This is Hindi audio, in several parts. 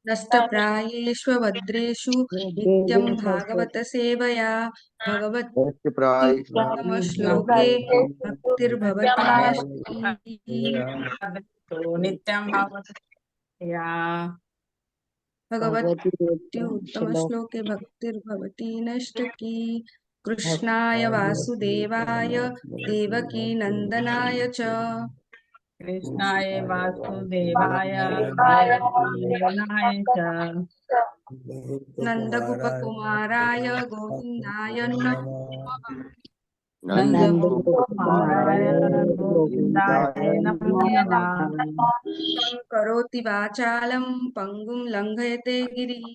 नष्टप्रायेष्वभद्रेषु नित्यं भागवत सेवया भगवति प्राय उत्तमश्लोके भक्तिर्भवति नष्टि। नित्यं भागवत या भगवति उत्तमश्लोके भक्तिर्भवति नष्टकी। कृष्णाय वासुदेवाय देवकी नंदनाय च कृष्णाय वासुदेवाय देवकीनंदनाय च नंदगोपकुमाराय गोविंदाय नमः। नंदगोपाय गोविंदाय नमो नमः। करोति वाचालं पंगुं लंघयते गिरिः।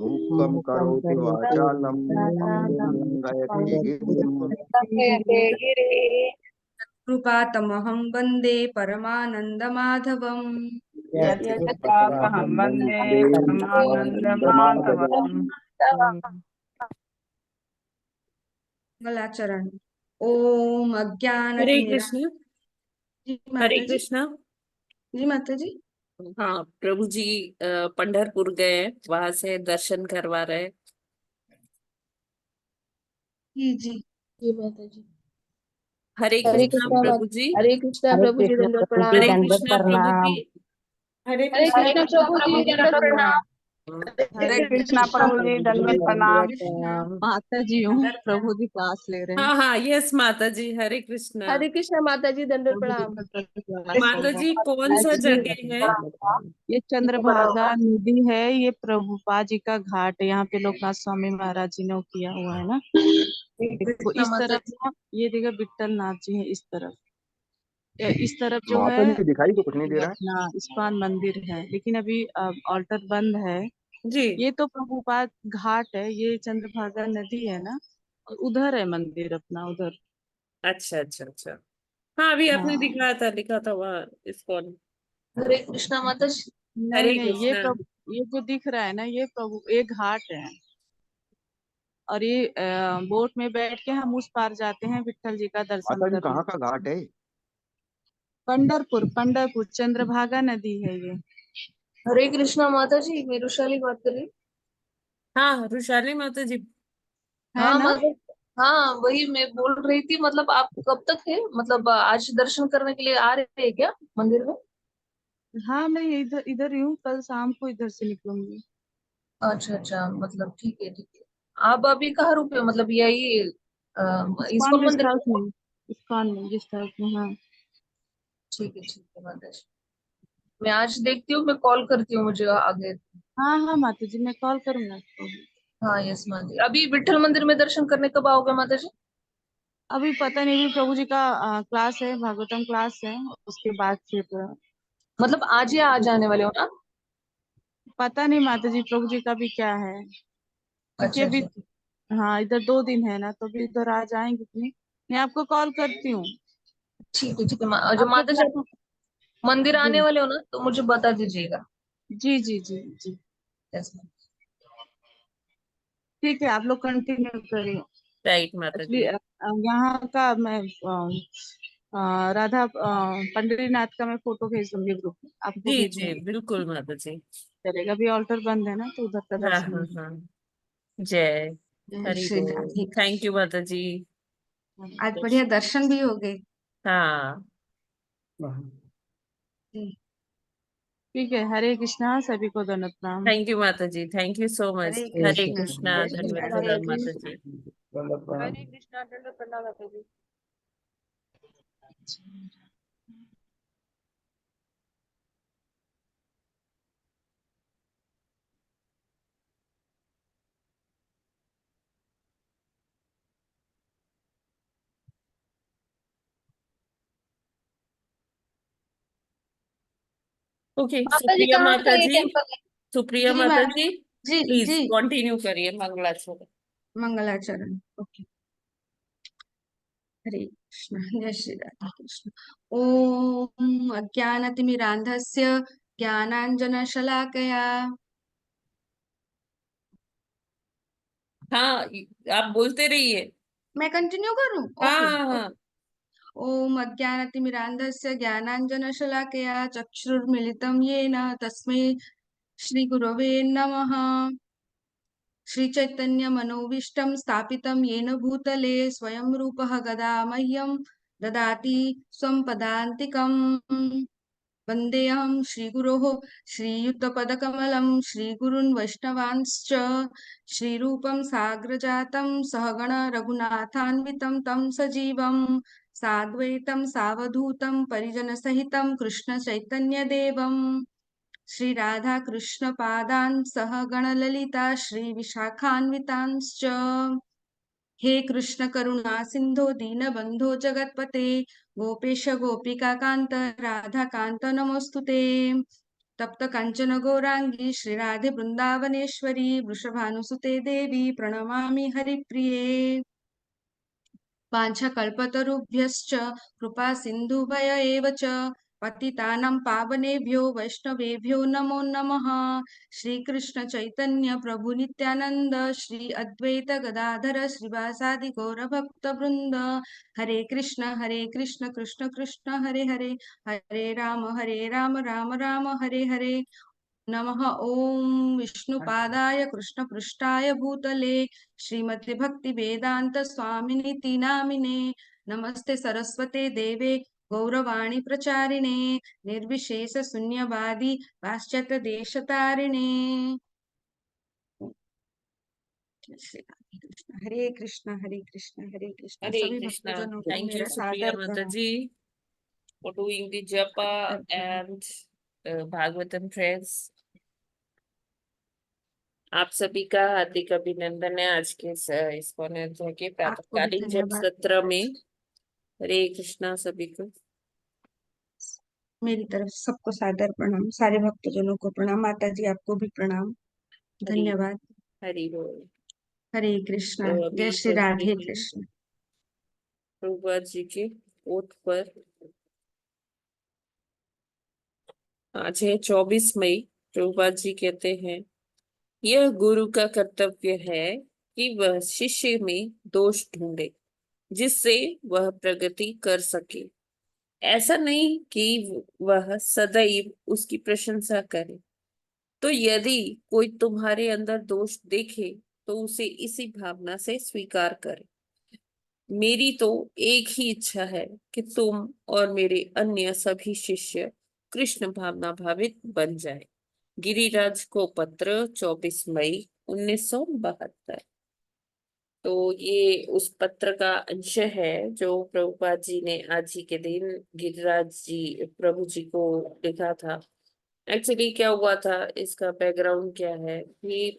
मूकं करोति वाचालं पङ्गुं लङ्घयते गिरिं। कृपातमहं वन्दे परमानन्दमाधवम्। यत्कृपापहं वन्दे परमानन्दमाधवम्। मंगलाचरण। ओम हरे कृष्ण। जी हरे माता जी। कृष्ण। जी माता जी। हाँ, प्रभु जी पंढरपुर गए, वहां से दर्शन करवा रहे। जी जी जी माता जी। हरे हरे कृष्णा कृष्णा प्रभु जी। हरे कृष्णा प्रभु जी दंडवत प्रणाम। हरे कृष्णा प्रभु जी। हरे हरे कृष्णा कृष्णा प्रभु जी दंडवत प्रणाम। हरे कृष्णा प्रभु जी दंडवत प्रणाम। माता जी हूँ, प्रभु जी क्लास ले रहे हैं। हाँ हाँ, यस माता जी, हरे कृष्णा। हरे कृष्णा माता जी दंडवत प्रभु जी प्रणाम। का क्लास चल माता रहा जी कौन सा जगह है? है। ये चंद्रभागा नदी है, ये प्रभुपा जी का घाट है। यहाँ पे लोकनाथ स्वामी महाराज जी ने वो किया हुआ है ना। देखो इस तरफ ना, ये देखो विट्ठल नाथ जी है इस तरफ। इस तरफ जो माता है जी दिखाई तो कुछ नहीं दे रहा है। ना इस्कॉन मंदिर है, लेकिन अभी ऑल्टर बंद है। जी। ये तो प्रभुपाद घाट है, ये चंद्रभागा नदी है ना, और उधर है मंदिर अपना उधर। अच्छा अच्छा अच्छा। हाँ, अभी आपने हाँ दिखाया था, लिखा था वहाँ इस्कॉन। हरे कृष्णा माता जी। नहीं हरे नहीं, ये कृष्णा। प्रभु, ये जो दिख रहा है ना, ये प्रभु एक घाट है। और ये बोट में बैठ के हम उस पार जाते हैं विट्ठल जी का दर्शन माता जी करने। कहाँ का घाट है? पंढरपुर, पंढरपुर चंद्रभागा नदी है ये। हरे कृष्णा माता जी, मैं रुशाली बात कर रही हूँ। हाँ, रुशाली माता जी। है हाँ ना। मतलब, हाँ वही मैं बोल रही थी। मतलब आप कब तक है, मतलब आज दर्शन करने के लिए आ रहे हैं क्या मंदिर में? हाँ मैं इधर इधर ही हूँ, कल शाम को इधर से निकलूंगी। अच्छा अच्छा, मतलब ठीक है ठीक है। आप अभी कहाँ रुके हो? मतलब यही इस्कॉन इस्कॉन गेस्ट मंदिर हाउस में? में, इस्कॉन में गेस्ट हाउस में। हाँ ठीक है माता जी। मैं आज देखती हूँ, मैं कॉल करती हूँ मुझे आगे। हाँ हाँ माता जी, मैं कॉल करूंगा आपको। हाँ यस माता जी। अभी विठल मंदिर में दर्शन करने कब आओगे माता जी? अभी पता नहीं, भी प्रभु जी का क्लास है, भागवतम क्लास है, उसके बाद फिर मतलब आज ही आ जाने वाले हो ना? पता नहीं माता जी, प्रभु जी का भी क्या है, क्योंकि अच्छा अभी अच्छा हाँ इधर 2 दिन है ना, तो भी इधर आ जाएंगे कि नहीं। मैं आपको कॉल करती हूँ। ठीक है जो आपको माता जी क्या। आप मंदिर जी आने वाले हो ना, तो मुझे बता दीजिएगा। जी जी जी जी। Yes ma'am. ठीक है, आप लोग कंटिन्यू करिए। राइट माता एक्चुअली जी। यहाँ का मैं राधा पंडरीनाथ का मैं फोटो भेज दूंगी ग्रुप में, आपको जी जी, भेजूंगी। बिल्कुल माता जी। चलेगा, अभी ऑल्टर बंद है ना, तो उधर का हाँ दर्शन हाँ नहीं हाँ। जय जय हरि श्री राधे बोल। Thank you Krishna. माता जी। आज बढ़िया दर्शन भी हो गए। हाँ। जी। ठीक है, हरे कृष्णा, सभी को धन्यवाद प्रणाम। थैंक यू माता जी, thank you so much. Hare Hare Krishna Krishna, जय श्री धन्यवाद राधे प्रणाम माता कृष्ण। जी। हरे कृष्णा दंड प्रणाम माता जी। ओके, माता जी सुप्रिया कहाँ का माता ये जी। टेम्पल है? सुप्रिया जी माता मैम। जी, जी प्लीज जी। कंटिन्यू करिए मंगलाचरण। मंगलाचरण। ओके। हरे कृष्ण जय श्री राधे कृष्ण। ओम अज्ञानतिमिरान्धस्य ज्ञानाञ्जनशलाकया। हाँ, आप बोलते रहिए। मैं कंटिन्यू करूं? हाँ ओके। हाँ हाँ। ओम अज्ञानतिमिरान्धस्य ज्ञानाञ्जनशलाकया चक्षुरुन्मिलितं येन तस्मै श्रीगुरवे नमः। श्रीचैतन्यमनोभीष्टं स्थापितं येन भूतले स्वयं रूपः गदा मह्यं ददाति स्वं पदान्तिकम्। वन्देऽहं श्रीगुरोः श्रीयुतपदकमलं श्रीगुरून् वैष्णवांश्च श्रीरूपं साग्रजातं सहगण रघुनाथान्वितं तं सजीवं साद्वैतं सावधूतं परिजनसहितं कृष्णचैतन्यदेवं श्री राधा कृष्ण पादान् सह गणललिता श्री विशाखान्वितांश्च। हे कृष्ण करुणा सिंधो दीनबंधो जगत्पते गोपेश गोपिका कांत राधा कांत नमोस्तुते। तप्त कांचन गौरांगी श्री राधे वृंदावनेश्वरी वृषभानुसुते देवी प्रणमामि हरिप्रिये। वाञ्छाकल्पतरुभ्यश्च कृपा सिन्धुभय एव च पतितानां पावनेभ्यो वैष्णवेभ्यो नमो नमः। श्रीकृष्ण चैतन्य प्रभु नित्यानंद श्री अद्वैत गदाधर श्रीवासादि गौरभक्तवृंद हरे कृष्ण कृष्ण कृष्ण हरे हरे हरे राम राम राम हरे हरे नमः। ओम विष्णुपादाय कृष्णपृष्ठाय भूतले श्रीमते भक्ति वेदांत स्वामिनीति नामिने नमस्ते सरस्वते देवे गौरवाणी प्रचारिणे निर्विशेष शून्यवादी पाश्चात्य देशतारिणे। हरे कृष्ण हरे सभी कृष्णा। भक्तजनों को थैंक यू मेरा सुप्रिया सादर माता प्रणाम। जी for doing the japa and Bhagavatam prayers. आप सभी का हार्दिक अभिनंदन है आज के इस्कॉन अध्याय के आपको भी प्रातःकालीन जप धन्यवाद। सत्र में। हरे कृष्णा सभी को। मेरी तरफ से सबको सादर प्रणाम, सारे भक्तजनों को प्रणाम, माता जी आपको भी प्रणाम, हरि धन्यवाद। हरि बोल। हरे कृष्णा, तो जय अभी श्री राधे पढ़ेंगे कृष्ण। प्रभुपाद जी के ओठ पर। आज है 24 मई। प्रभुपाद जी कहते हैं, यह गुरु का कर्तव्य है कि वह शिष्य में दोष ढूंढे जिससे वह प्रगति कर सके। ऐसा नहीं कि वह सदैव उसकी प्रशंसा करे। तो यदि कोई तुम्हारे अंदर दोष देखे तो उसे इसी भावना से स्वीकार करे। मेरी तो एक ही इच्छा है कि तुम और मेरे अन्य सभी शिष्य कृष्ण भावना भावित बन जाए। गिरिराज को पत्र 24 मई 1972। तो ये उस पत्र का अंश है जो प्रभुपाद जी ने आज ही के दिन गिरिराज जी प्रभु जी को लिखा था। एक्चुअली क्या हुआ था, इसका बैकग्राउंड क्या है कि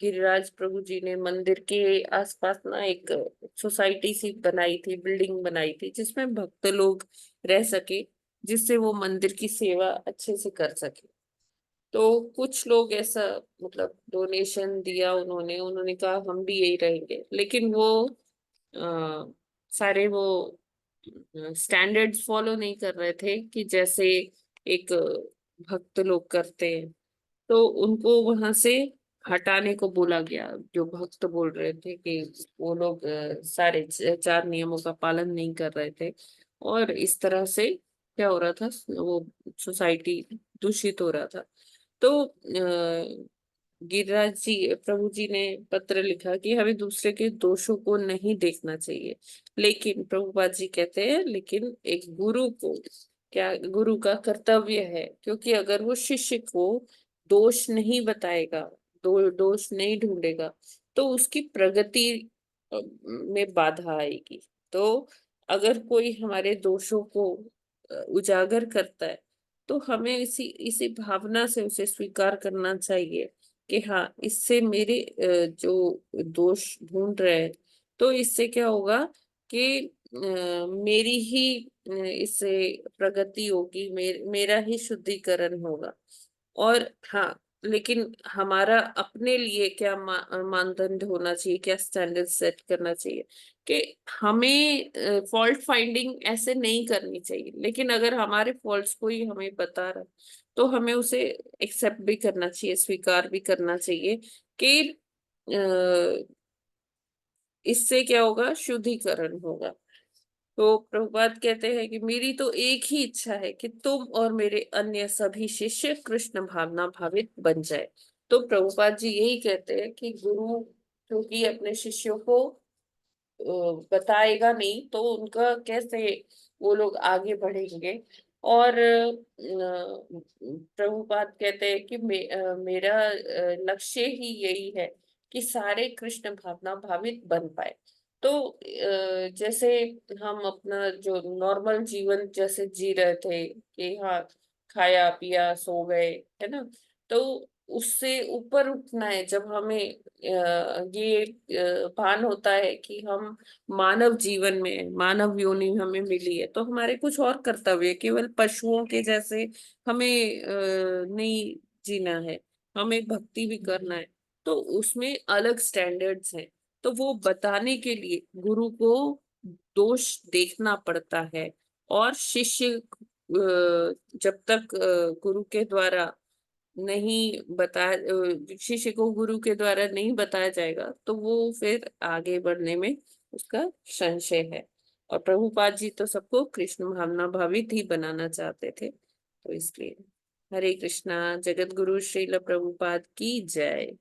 गिरिराज प्रभु जी ने मंदिर के आसपास ना एक सोसाइटी सी बनाई थी, बिल्डिंग बनाई थी जिसमें भक्त लोग रह सके, जिससे वो मंदिर की सेवा अच्छे से कर सके। तो कुछ लोग ऐसा मतलब डोनेशन दिया उन्होंने उन्होंने कहा हम भी यही रहेंगे, लेकिन वो सारे वो स्टैंडर्ड्स फॉलो नहीं कर रहे थे कि जैसे एक भक्त लोग करते हैं। तो उनको वहां से हटाने को बोला गया। जो भक्त बोल रहे थे कि वो लोग सारे चार नियमों का पालन नहीं कर रहे थे, और इस तरह से क्या हो रहा था, वो सोसाइटी दूषित हो रहा था। तो गिरिराज जी प्रभु जी ने पत्र लिखा कि हमें दूसरे के दोषों को नहीं देखना चाहिए, लेकिन प्रभुपाद जी कहते हैं लेकिन एक गुरु को क्या, गुरु का कर्तव्य है, क्योंकि अगर वो शिष्य को दोष नहीं बताएगा, दोष नहीं ढूंढेगा, तो उसकी प्रगति में बाधा आएगी। तो अगर कोई हमारे दोषों को उजागर करता है तो हमें इसी इसी भावना से उसे स्वीकार करना चाहिए कि हाँ, इससे मेरे जो दोष ढूंढ रहे हैं, तो इससे क्या होगा कि मेरी ही इससे प्रगति होगी, मेरा ही शुद्धिकरण होगा। और हाँ, लेकिन हमारा अपने लिए क्या मानदंड होना चाहिए, क्या स्टैंडर्ड सेट करना चाहिए कि हमें फॉल्ट फाइंडिंग ऐसे नहीं करनी चाहिए, लेकिन अगर हमारे फॉल्ट्स कोई हमें बता रहा है तो हमें उसे एक्सेप्ट भी करना चाहिए, स्वीकार भी करना चाहिए कि इससे क्या होगा, शुद्धिकरण होगा। तो प्रभुपाद कहते हैं कि मेरी तो एक ही इच्छा है कि तुम और मेरे अन्य सभी शिष्य कृष्ण भावना भावित बन जाए। तो प्रभुपाद जी यही कहते हैं कि गुरु क्योंकि अपने शिष्यों को बताएगा नहीं तो उनका कैसे वो लोग आगे बढ़ेंगे। और प्रभुपाद कहते हैं कि मेरा लक्ष्य ही यही है कि सारे कृष्ण भावना भावित बन पाए। तो जैसे हम अपना जो नॉर्मल जीवन जैसे जी रहे थे कि हाँ खाया पिया सो गए है ना, तो उससे ऊपर उठना है। जब हमें ये भान होता है कि हम मानव जीवन में मानव योनि हमें मिली है तो हमारे कुछ और कर्तव्य केवल पशुओं के जैसे हमें नहीं जीना है, हमें भक्ति भी करना है। तो उसमें अलग स्टैंडर्ड्स हैं। तो वो बताने के लिए गुरु को दोष देखना पड़ता है। और शिष्य जब तक गुरु के द्वारा नहीं बताया, शिष्य को गुरु के द्वारा नहीं बताया जाएगा तो वो फिर आगे बढ़ने में उसका संशय है। और प्रभुपाद जी तो सबको कृष्ण भावना भावित ही बनाना चाहते थे, तो इसलिए हरे कृष्णा। जगत गुरु श्रील प्रभुपाद की जय।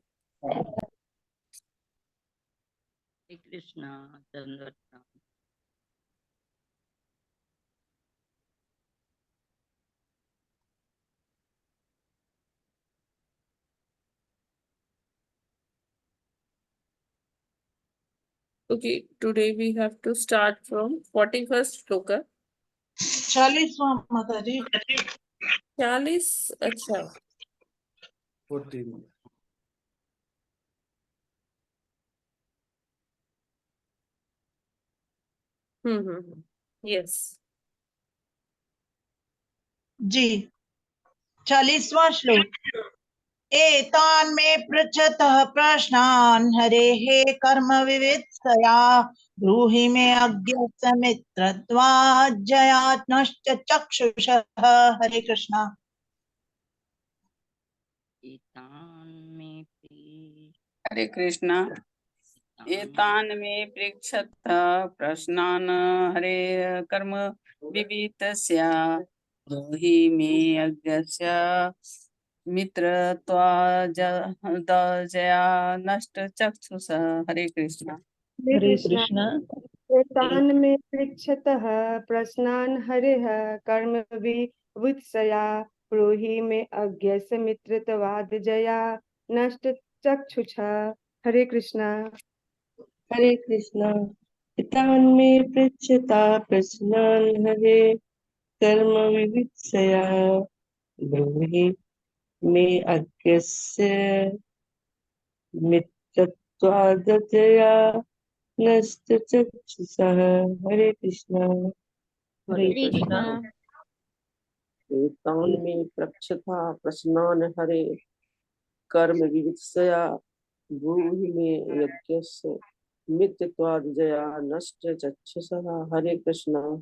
हरे कृष्णा। दंडवत प्रणाम। Okay, today we have to start from 41st shloka। 40वां माता जी। 40। अच्छा 14। यस जी 40वां श्लोक। एतान् मे पृच्छतः प्रश्नान् हरेः कर्म विवित्सया ब्रूहि मे अज्ञस्य मित्रत्वात् जयात्नश्च चक्षुषः। हरे कृष्णा। एतान् मे प्री- हरे कृष्णा। एतान् मे पृच्छतः प्रश्नान् हरे कर्म विवितस्य ब्रूहि मे अज्ञस्य मित्रत्वादजया नष्टचक्षुषः। हरे कृष्णा। हरे कृष्णा। एतान् मे पृच्छतः प्रश्नान् हरिः कर्म विवित्सया ब्रूहि मे अज्ञस्य मित्रत्वादजया नष्टचक्षुषः। हरे कृष्णा। हरे कृष्णा। एतान् मे पृच्छता प्रश्नान् हरे कर्म विवित्सया ब्रूहि मे अज्ञस्य मित्रत्वादजया नष्टचक्षुषः। हरे कृष्णा। हरे कृष्णा। एतान् मे पृच्छता प्रश्नान् हरे कर्म विवित्सया ब्रूहि मे यज्ञस्य मित्रत्वादजया नष्ट चक्षुषः। हरे कृष्णा।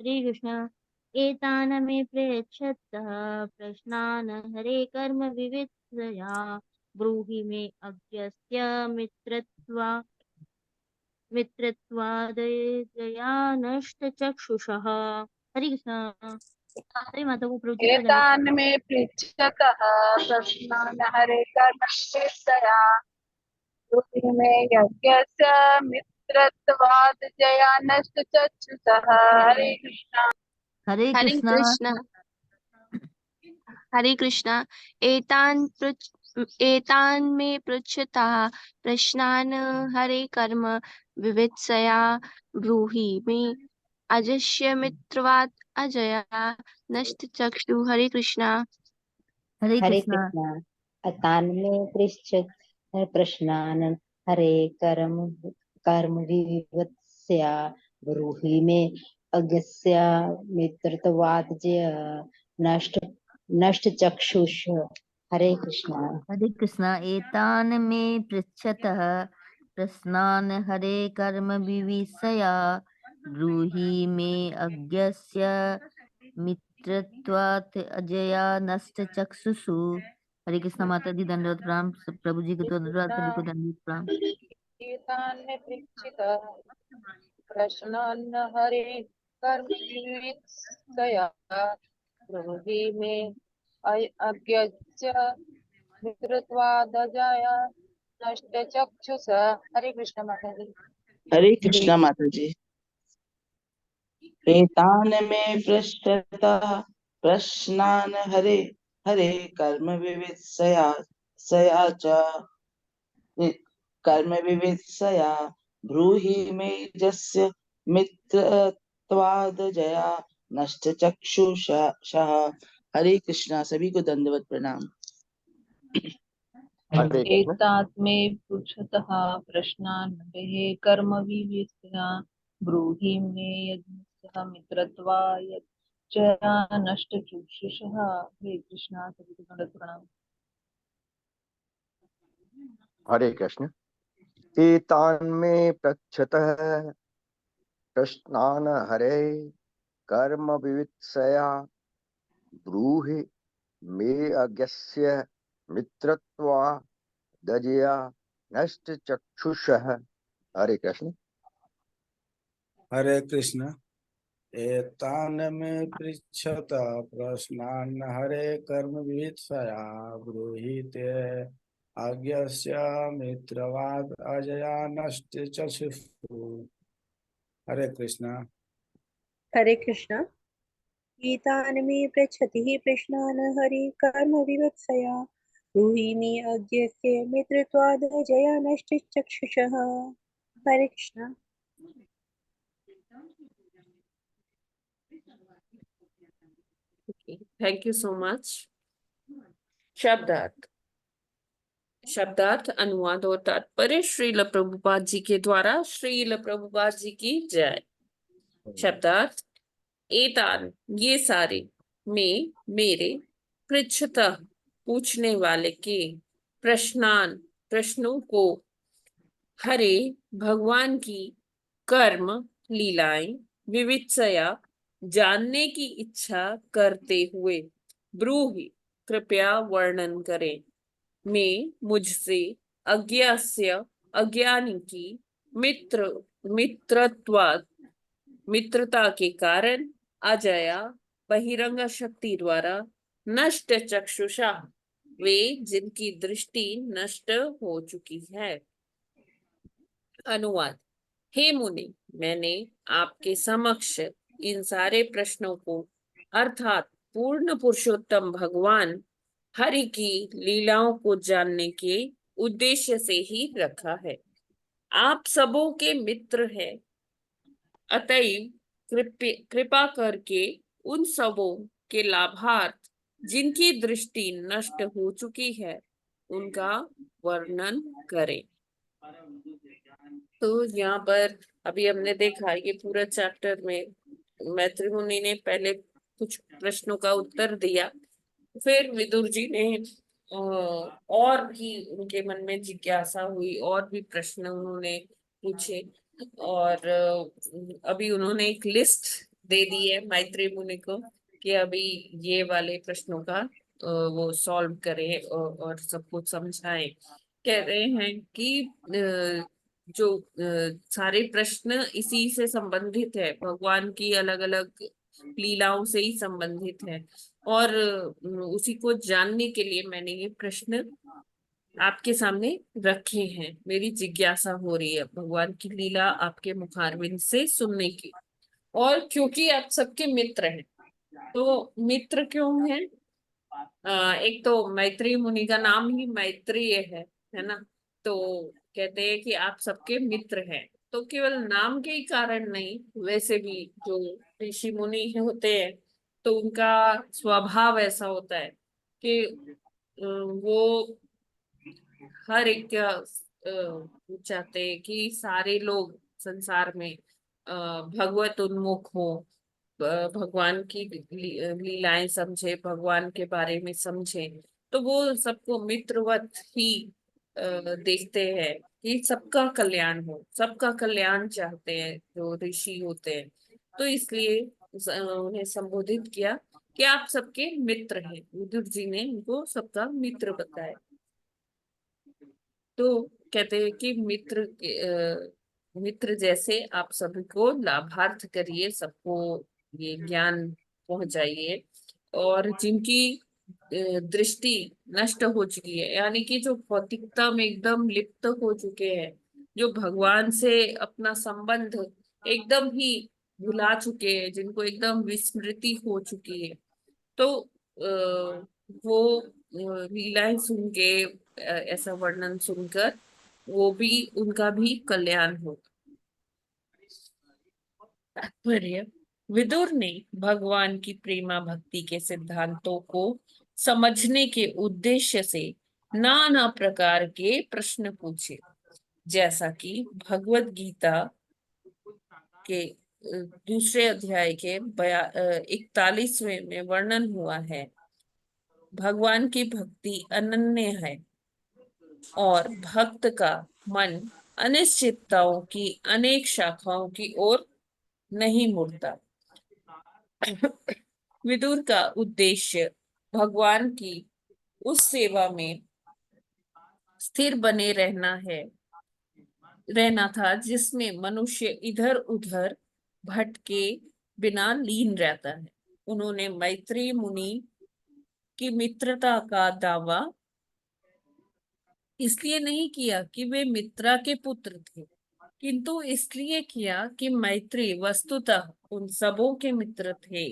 हरे कृष्ण। एतान् मे पृच्छतः प्रश्नान् हरे कर्म विवित्सया ब्रूहि मे अज्ञस्य मित्रत्वादजया नष्टचक्षुषः। हरे कृष्ण। हरे माता को प्रभु जी का दंडवत। एतान् मे पृच्छतः प्रश्नान् हरे कर्म विवित्सया ब्रूहि मे यज्ञस्य मित्रत्वादजया नष्टचक्षुषः। हरे कृष्णा। हरे हरे कृष्ण। कृष्ण। हरे कृष्ण। एतान् मे पृच्छतः प्रश्नान् हरे कर्म विवित्सया ब्रूहि मे अजस्य मित्रवात् अजया नष्टचक्षु। हरे कृष्णा। हरे हरे कृष्ण। कृष्णा। एतान् मे पृच्छतः प्रश्नान् हरे कर्म कर्म विवित्सया ब्रूहि मे अज्ञस्य मित्रत्वादजया नष्टचक्षुषः। हरे कृष्णा। हरे कृष्ण। एतान् मे पृच्छतः प्रश्नान् हरे कर्म विवित्सया ब्रूहि मे अज्ञस्य मित्रत्वात् अजया नष्टचक्षुषु। हरे कृष्ण। माता जी दंडवत प्रणाम। प्रभु जी को हरे दंडवत, कृष्णा। सभी को दंडवत प्रणाम। एतान् मे पृच्छतः प्रश्नान् हरे कर्मविवित्सया ब्रूहि मे अज्ञस्य मित्रत्वादजाया नष्टचक्षुष। हरे कृष्ण माता जी। हरे कृष्णा माता जी। एतान मे पृष्ठतः प्रश्नान हरे हरे कर्म विवित्सया सया च कर्म विवित्सया ब्रूहि मे यस्य मित्रत्वादजया नष्ट चक्षुषः। हरे कृष्णा। सभी को दंडवत प्रणाम। हरे कृष्ण। एतात्मे पृच्छतः प्रश्नान् हरेः कर्मविवित्सया ब्रूहि मे यज्ञस्य मित्रत्वाय च नष्टचक्षुषः। हरे कृष्णा। सभी को दंडवत प्रणाम। हरे कृष्ण। एतान् मे पृच्छतः प्रश्नान् हरे कर्म विवित्सया ब्रूहि मे अज्ञस्य मित्रत्वादजया नष्ट चक्षुषः। हरे कृष्ण। हरे कृष्ण। एतान मे पृच्छत प्रश्नान् हरे कर्म विवित्सया ब्रूहि ते आज्ञस्य मित्रवाद अजया नष्ट चक्षुषु। हरे कृष्ण। हरे कृष्ण। एतान् मे पृच्छति प्रश्नान् हरे कर्म विवत्सया ब्रूहि मे अज्ञस्य मित्रत्वादजया नष्टचक्षुषः। Hare Krishna. Thank you so much. शब्दार्थ। शब्दार्थ, अनुवाद और तात्पर्य श्रील प्रभुपाद जी के द्वारा। श्रील प्रभुपाद जी की जय। शब्दार्थ। एतान ये सारे, में मेरे, पृच्छतः पूछने वाले के, प्रश्नान प्रश्नों को, हरे भगवान की, कर्म लीलाएं, विवित्सया जानने की इच्छा करते हुए, ब्रूहि कृपया वर्णन करें, में मुझसे, अज्ञास्य अज्ञानी की, मित्रत्वात् मित्रता के कारण, अजया बहिरंग शक्ति द्वारा, नष्ट चक्षुषा वे जिनकी दृष्टि नष्ट हो चुकी है। अनुवाद। हे मुनि, मैंने आपके समक्ष इन सारे प्रश्नों को, अर्थात पूर्ण पुरुषोत्तम भगवान हरि की लीलाओं को जानने के उद्देश्य से ही रखा है। आप सबों के मित्र हैं, अतएव कृपा करके उन सबों के लाभार्थ जिनकी दृष्टि नष्ट हो चुकी है उनका वर्णन करें। तो यहाँ पर अभी हमने देखा ये पूरा चैप्टर में मैत्री मुनि ने पहले कुछ प्रश्नों का उत्तर दिया, फिर विदुर जी ने और भी उनके मन में जिज्ञासा हुई, और भी प्रश्न उन्होंने पूछे, और अभी उन्होंने एक लिस्ट दे दी है मैत्री मुनि को कि अभी ये वाले प्रश्नों का वो सॉल्व करें और सबको समझाएं। कह रहे हैं कि जो सारे प्रश्न इसी से संबंधित है, भगवान की अलग अलग लीलाओं से ही संबंधित है, और उसी को जानने के लिए मैंने ये प्रश्न आपके सामने रखे हैं। मेरी जिज्ञासा हो रही है भगवान की लीला आपके मुखारविंद से सुनने की। और क्योंकि आप सबके मित्र हैं, तो मित्र क्यों हैं? एक तो मैत्री मुनि का नाम ही मैत्रेय है ना। तो कहते हैं कि आप सबके मित्र हैं, तो केवल नाम के ही कारण नहीं, वैसे भी जो ऋषि मुनि होते हैं तो उनका स्वभाव ऐसा होता है कि वो हर एक चाहते हैं कि सारे लोग संसार में भगवत उन्मुख हो, भगवान की लीलाएं समझे, भगवान के बारे में समझे। तो वो सबको मित्रवत ही देखते हैं कि सबका कल्याण हो, सबका कल्याण चाहते हैं जो ऋषि होते हैं। तो इसलिए उन्हें संबोधित किया कि आप सबके मित्र हैं। विदुर जी ने उनको सबका मित्र बताया। तो कहते हैं कि मित्र मित्र जैसे आप सभी को लाभार्थ करिए, सबको ये ज्ञान पहुंचाइए। और जिनकी दृष्टि नष्ट हो चुकी है, यानी कि जो भौतिकता में एकदम लिप्त हो चुके हैं, जो भगवान से अपना संबंध एकदम ही भुला चुके हैं, जिनको एकदम विस्मृति हो चुकी है, तो वो लीलाएं सुन के, ऐसा वर्णन सुनकर वो भी, उनका भी कल्याण हो। तात्पर्य, विदुर ने भगवान की प्रेमा भक्ति के सिद्धांतों को समझने के उद्देश्य से नाना प्रकार के प्रश्न पूछे, जैसा कि भगवत गीता के दूसरे अध्याय के 41वें में वर्णन हुआ है। भगवान की भक्ति अनन्य है और भक्त का मन अनिश्चितताओं की अनेक शाखाओं की ओर नहीं मुड़ता। विदुर का उद्देश्य भगवान की उस सेवा में स्थिर बने रहना था जिसमें मनुष्य इधर उधर भटके बिना लीन रहता है। उन्होंने मैत्री मुनि की मित्रता का दावा इसलिए नहीं किया कि वे मित्रा के पुत्र थे, किंतु इसलिए किया कि मैत्री वस्तुतः उन सबों के मित्र थे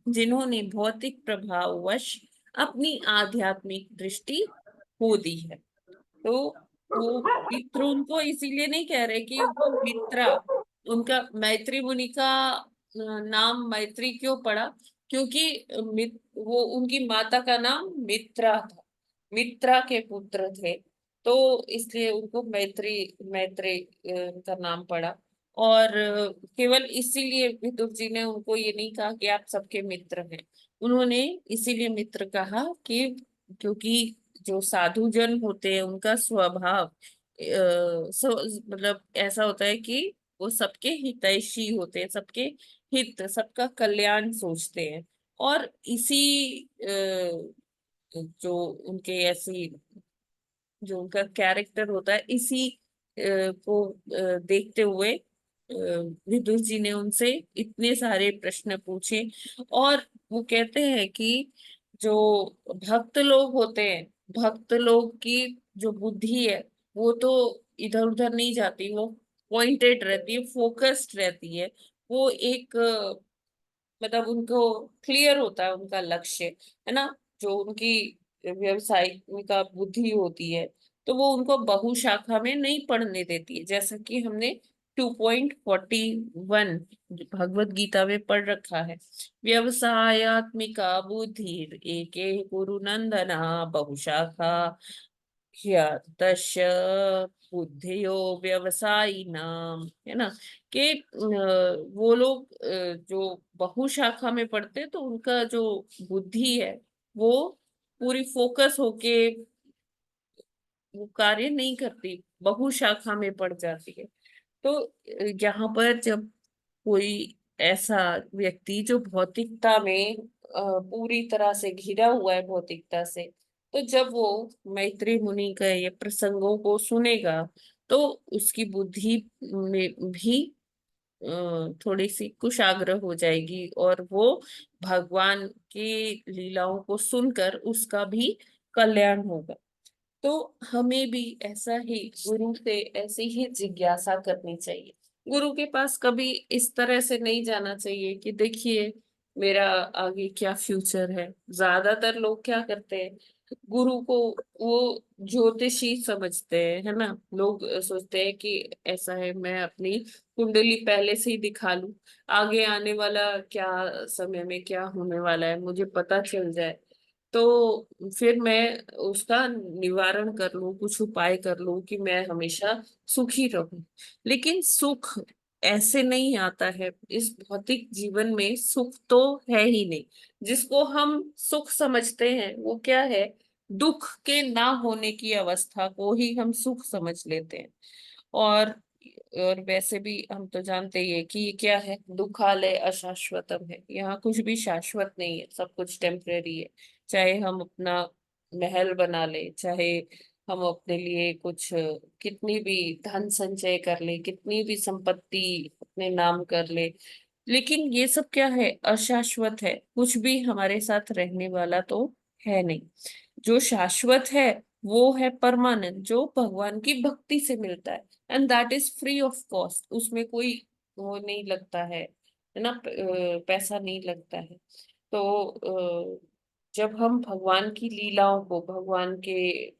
जिन्होंने भौतिक प्रभाववश अपनी आध्यात्मिक दृष्टि खो दी है। तो वो मित्र उनको इसीलिए नहीं कह रहे कि वो मित्रा, उनका मैत्री मुनि का नाम मैत्री क्यों पड़ा, क्योंकि वो उनकी माता का नाम मित्रा था, मित्रा के पुत्र थे, तो इसलिए उनको मैत्री मैत्री का नाम पड़ा। और केवल इसीलिए विदुर जी ने उनको ये नहीं कहा कि आप सबके मित्र हैं, उन्होंने इसीलिए मित्र कहा कि क्योंकि जो साधु जन होते हैं उनका स्वभाव मतलब ऐसा होता है कि वो सबके हितैषी होते हैं, सबके हित, सबका कल्याण सोचते हैं। और इसी जो उनके ऐसी जो उनका कैरेक्टर होता है, इसी को देखते हुए विदुर जी ने उनसे इतने सारे प्रश्न पूछे। और वो कहते हैं कि जो भक्त लोग होते हैं, भक्त लोग की जो बुद्धि है वो तो इधर उधर नहीं जाती, वो पॉइंटेड रहती है, फोकस्ड रहती है। वो एक मतलब उनको क्लियर होता है उनका लक्ष्य, है ना। जो उनकी व्यवसायिक का बुद्धि होती है, तो वो उनको बहुशाखा में नहीं पढ़ने देती है, जैसा कि हमने 2.41 भगवत गीता में पढ़ रखा है। व्यवसायत्मिका बुद्धि एके कुरु नंदना बहुशाखा दश बुद्धियो व्यवसायी नाम, है ना। कि वो लोग जो बहुशाखा में पढ़ते हैं, तो उनका जो बुद्धि है वो पूरी फोकस होके वो कार्य नहीं करती, बहुशाखा में पड़ जाती है। तो यहाँ पर जब कोई ऐसा व्यक्ति जो भौतिकता में पूरी तरह से घिरा हुआ है भौतिकता से, तो जब वो मैत्री मुनि का ये प्रसंगों को सुनेगा, तो उसकी बुद्धि में भी थोड़ी सी कुशाग्र हो जाएगी, और वो भगवान की लीलाओं को सुनकर उसका भी कल्याण होगा। तो हमें भी ऐसा ही गुरु से ऐसी ही जिज्ञासा करनी चाहिए। गुरु के पास कभी इस तरह से नहीं जाना चाहिए कि देखिए मेरा आगे क्या फ्यूचर है। ज्यादातर लोग क्या करते हैं, गुरु को वो ज्योतिषी समझते हैं, है ना। लोग सोचते हैं कि ऐसा है, मैं अपनी कुंडली पहले से ही दिखा लूं, आगे आने वाला क्या समय में क्या होने वाला है मुझे पता चल जाए, तो फिर मैं उसका निवारण कर लूं, कुछ उपाय कर लूं कि मैं हमेशा सुखी रहूं। लेकिन सुख ऐसे नहीं आता है, इस भौतिक जीवन में सुख तो है ही नहीं। जिसको हम सुख समझते हैं वो क्या है, दुख के ना होने की अवस्था को ही हम सुख समझ लेते हैं। और वैसे भी हम तो जानते ही है कि ये क्या है, दुखालय अशाश्वतम है, यहाँ कुछ भी शाश्वत नहीं है, सब कुछ टेम्परेरी है। चाहे हम अपना महल बना ले, चाहे हम अपने लिए कुछ कितनी भी धन संचय कर ले, कितनी भी संपत्ति अपने नाम कर ले, लेकिन ये सब क्या है, अशाश्वत है। कुछ भी हमारे साथ रहने वाला तो है नहीं। जो शाश्वत है वो है परमानंद, जो भगवान की भक्ति से मिलता है, and that is free of cost. उसमें कोई वो नहीं लगता है ना, पैसा नहीं लगता है। तो जब हम भगवान की लीलाओं को, भगवान के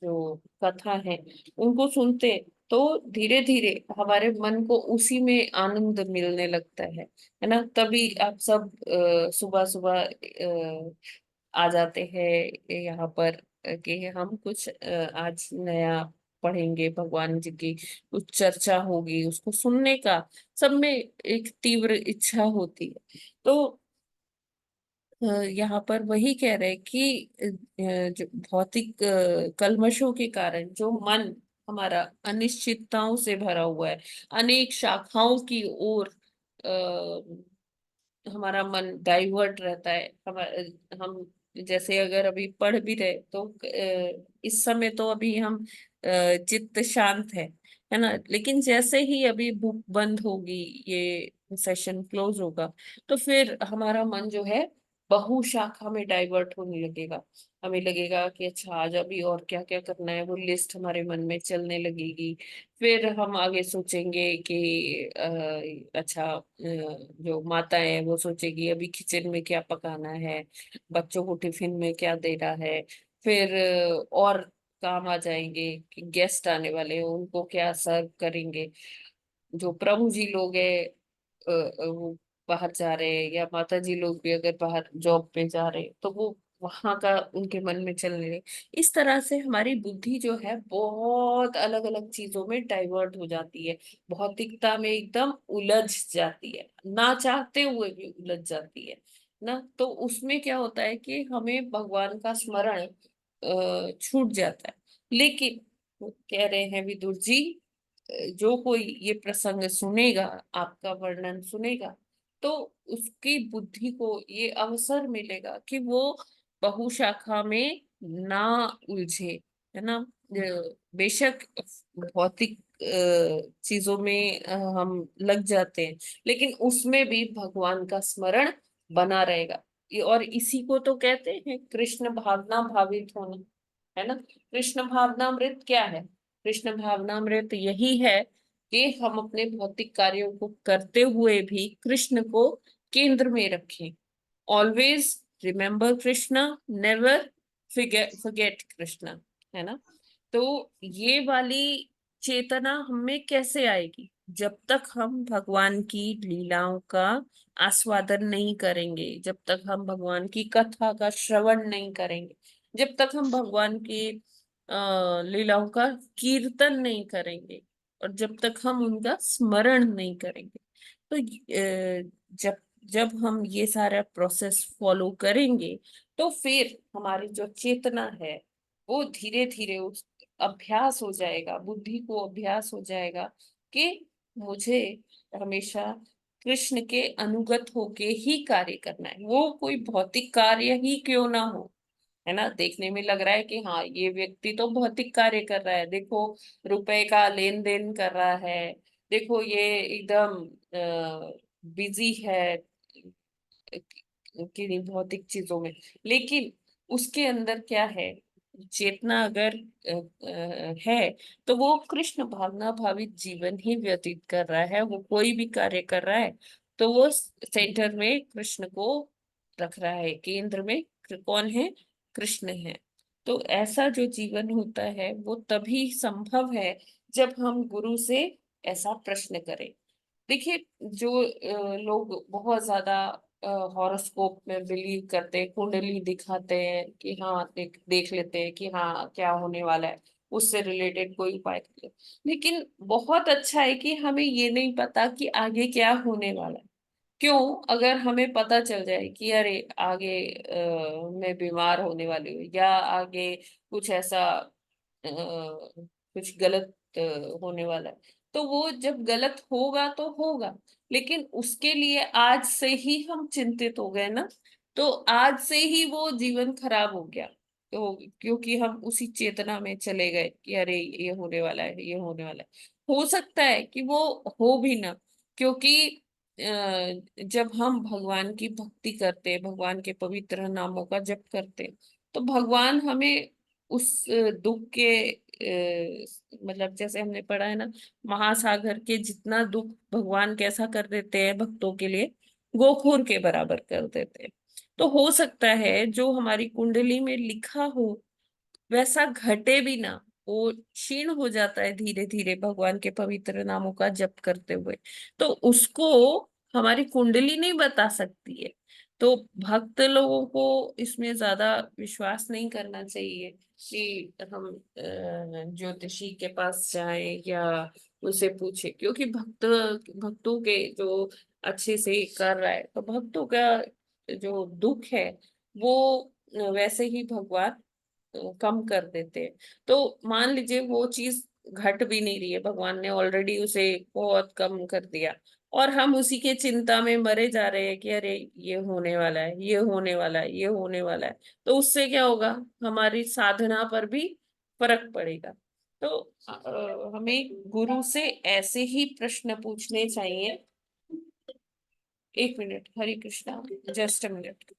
जो कथा है उनको सुनते, तो धीरे धीरे हमारे मन को उसी में आनंद मिलने लगता है ना। तभी आप सब सुबह सुबह आ जाते हैं यहाँ पर कि हम कुछ आज नया पढ़ेंगे, भगवान जी की कुछ चर्चा होगी, उसको सुनने का सब में एक तीव्र इच्छा होती है। तो यहाँ पर वही कह रहे हैं कि जो भौतिक कल्मशों के कारण जो मन हमारा अनिश्चितताओं से भरा हुआ है, अनेक शाखाओं की ओर हमारा मन डाइवर्ट रहता है। हम जैसे अगर अभी पढ़ भी रहे तो इस समय तो अभी हम चित्त शांत है ना, लेकिन जैसे ही अभी बुक बंद होगी, ये सेशन क्लोज होगा, तो फिर हमारा मन जो है बहुशाखा में डाइवर्ट होने लगेगा। हमें लगेगा कि अच्छा आज अभी और क्या क्या करना है, वो लिस्ट हमारे मन में चलने लगेगी। फिर हम आगे सोचेंगे कि अच्छा जो माता है वो सोचेगी अभी किचन में क्या पकाना है, बच्चों को टिफिन में क्या देना है। फिर और काम आ जाएंगे कि गेस्ट आने वाले हैं, उनको क्या सर्व करेंगे। जो प्रभु जी लोग हैं वो बाहर जा रहे हैं, या माता जी लोग भी अगर बाहर जॉब पे जा रहे हैं, तो वो वहां का उनके मन में चलने लगे। इस तरह से हमारी बुद्धि जो है बहुत अलग अलग चीजों में डाइवर्ट हो जाती है, भौतिकता में एकदम उलझ जाती है, ना चाहते हुए भी उलझ जाती है ना। तो उसमें क्या होता है कि हमें भगवान का स्मरण छूट जाता है। लेकिन वो कह रहे हैं विदुर जी, जो कोई ये प्रसंग सुनेगा, आपका वर्णन सुनेगा, तो उसकी बुद्धि को ये अवसर मिलेगा कि वो बहुशाखा में ना उलझे, है ना। बेशक भौतिक चीजों में हम लग जाते हैं, लेकिन उसमें भी भगवान का स्मरण बना रहेगा। और इसी को तो कहते हैं कृष्ण भावना भावित होना, है ना। कृष्ण भावनामृत क्या है? कृष्ण भावनामृत यही है कि हम अपने भौतिक कार्यों को करते हुए भी कृष्ण को केंद्र में रखें। Always remember Krishna, never forget Krishna, है ना। तो ये वाली चेतना हमें कैसे आएगी? जब तक हम भगवान की लीलाओं का आस्वादन नहीं करेंगे, जब तक हम भगवान की कथा का श्रवण नहीं करेंगे, जब तक हम भगवान की लीलाओं का कीर्तन नहीं करेंगे, और जब तक हम उनका स्मरण नहीं करेंगे, तो जब जब हम ये सारा प्रोसेस फॉलो करेंगे, तो फिर हमारी जो चेतना है वो धीरे धीरे उस अभ्यास हो जाएगा, बुद्धि को अभ्यास हो जाएगा कि मुझे हमेशा कृष्ण के अनुगत होके ही कार्य करना है, वो कोई भौतिक कार्य ही क्यों ना हो, है ना। देखने में लग रहा है कि हाँ ये व्यक्ति तो भौतिक कार्य कर रहा है, देखो रुपए का लेन देन कर रहा है, देखो ये एकदम बिजी है किन्हीं भौतिक चीजों में, लेकिन उसके अंदर क्या है, चेतना अगर है, तो वो कृष्ण भावना भावित जीवन ही व्यतीत कर रहा है। वो कोई भी कार्य कर रहा है तो वो सेंटर में कृष्ण को रख रहा है, केंद्र में कौन है? कृष्ण है। तो ऐसा जो जीवन होता है वो तभी संभव है जब हम गुरु से ऐसा प्रश्न करें। देखिए, जो लोग बहुत ज्यादा हॉरोस्कोप में बिलीव करते हैं, कुंडली दिखाते हैं कि हाँ देख देख लेते हैं कि हाँ क्या होने वाला है, उससे रिलेटेड कोई उपाय कर ले। लेकिन बहुत अच्छा है कि हमें ये नहीं पता कि आगे क्या होने वाला है। क्यों? अगर हमें पता चल जाए कि अरे आगे मैं बीमार होने वाली हूँ, या आगे कुछ ऐसा कुछ गलत होने वाला है, तो वो जब गलत होगा तो होगा, लेकिन उसके लिए आज से ही हम चिंतित हो गए ना, तो आज से ही वो जीवन खराब हो गया। तो क्योंकि हम उसी चेतना में चले गए कि अरे ये होने वाला है, ये होने वाला है। हो सकता है कि वो हो भी ना, क्योंकि जब हम भगवान की भक्ति करते हैं, भगवान के पवित्र नामों का जप करते हैं, तो भगवान हमें उस दुख के मतलब जैसे हमने पढ़ा है ना, महासागर के जितना दुख भगवान कैसा कर देते हैं भक्तों के लिए, गोखूर के बराबर कर देते हैं। तो हो सकता है जो हमारी कुंडली में लिखा हो वैसा घटे भी ना, वो क्षीण हो जाता है धीरे धीरे भगवान के पवित्र नामों का जप करते हुए। तो उसको हमारी कुंडली नहीं बता सकती है। तो भक्त लोगों को इसमें ज्यादा विश्वास नहीं करना चाहिए कि हम ज्योतिषी के पास जाएं या उसे पूछे, क्योंकि भक्तों के जो अच्छे से कर रहा है, तो भक्तों का जो दुख है वो वैसे ही भगवान कम कर देते हैं। तो मान लीजिए वो चीज घट भी नहीं रही है, भगवान ने ऑलरेडी उसे बहुत कम कर दिया, और हम उसी के चिंता में मरे जा रहे हैं कि अरे ये होने वाला है, ये होने वाला है, ये होने वाला है। तो उससे क्या होगा, हमारी साधना पर भी फर्क पड़ेगा। तो हमें गुरु से ऐसे ही प्रश्न पूछने चाहिए। एक minute, Hare Krishna, just a minute.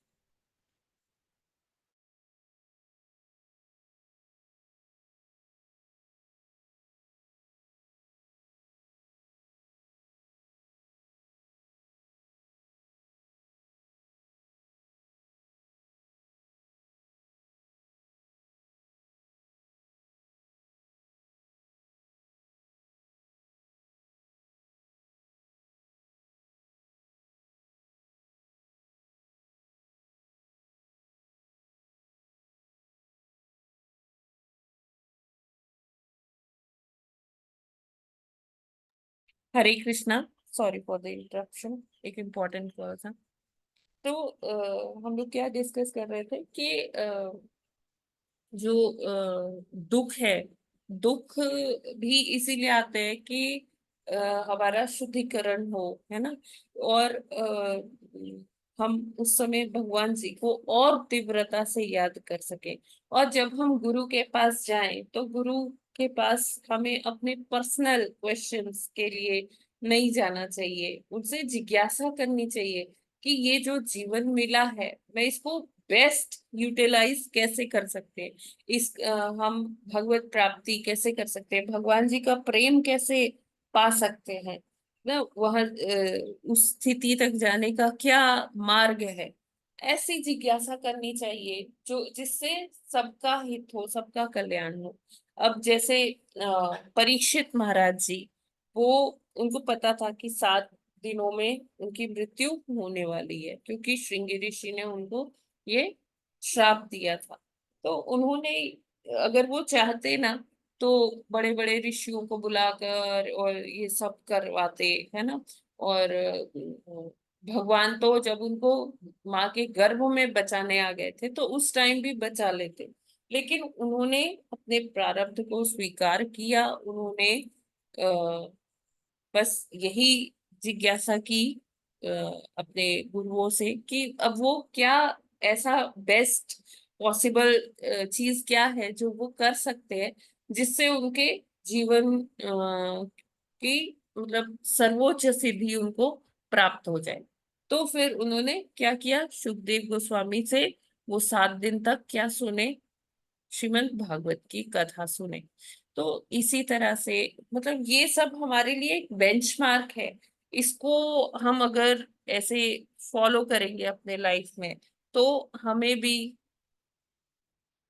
Hare Krishna, sorry for the interruption, एक इम्पोर्टेंट कॉल था। तो हम लोग क्या डिस्कस कर रहे थे कि जो दुख है, दुख भी इसीलिए आते हैं कि हमारा शुद्धिकरण हो, है ना। और हम उस समय भगवान जी को और तीव्रता से याद कर सके। और जब हम गुरु के पास जाएं तो गुरु के पास हमें अपने पर्सनल क्वेश्चंस के लिए नहीं जाना चाहिए, उनसे जिज्ञासा करनी चाहिए कि ये जो जीवन मिला है मैं इसको बेस्ट यूटिलाइज कैसे कर सकते हैं, हम भगवत प्राप्ति कैसे कर सकते हैं, भगवान जी का प्रेम कैसे पा सकते हैं ना, वहां उस स्थिति तक जाने का क्या मार्ग है। ऐसी जिज्ञासा करनी चाहिए जो जिससे सबका हित हो, सबका कल्याण हो। अब जैसे परीक्षित महाराज जी, वो उनको पता था कि 7 दिनों में उनकी मृत्यु होने वाली है, क्योंकि श्रृंगी ऋषि ने उनको ये श्राप दिया था। तो उन्होंने, अगर वो चाहते ना, तो बड़े बड़े ऋषियों को बुलाकर और ये सब करवाते, है ना। और भगवान तो जब उनको माँ के गर्भ में बचाने आ गए थे तो उस टाइम भी बचा लेते, लेकिन उन्होंने अपने प्रारब्ध को स्वीकार किया। उन्होंने बस यही जिज्ञासा की अ, अपने गुरुओं से कि अब वो क्या ऐसा बेस्ट पॉसिबल चीज क्या है जो वो कर सकते हैं, जिससे उनके जीवन की मतलब सर्वोच्च सिद्धि उनको प्राप्त हो जाए। तो फिर उन्होंने क्या किया, सुखदेव गोस्वामी से वो 7 दिन तक क्या सुने, श्रीमद् भागवत की कथा सुने। तो इसी तरह से मतलब ये सब हमारे लिए एक बेंचमार्क है। इसको हम अगर ऐसे फॉलो करेंगे अपने लाइफ में, तो हमें भी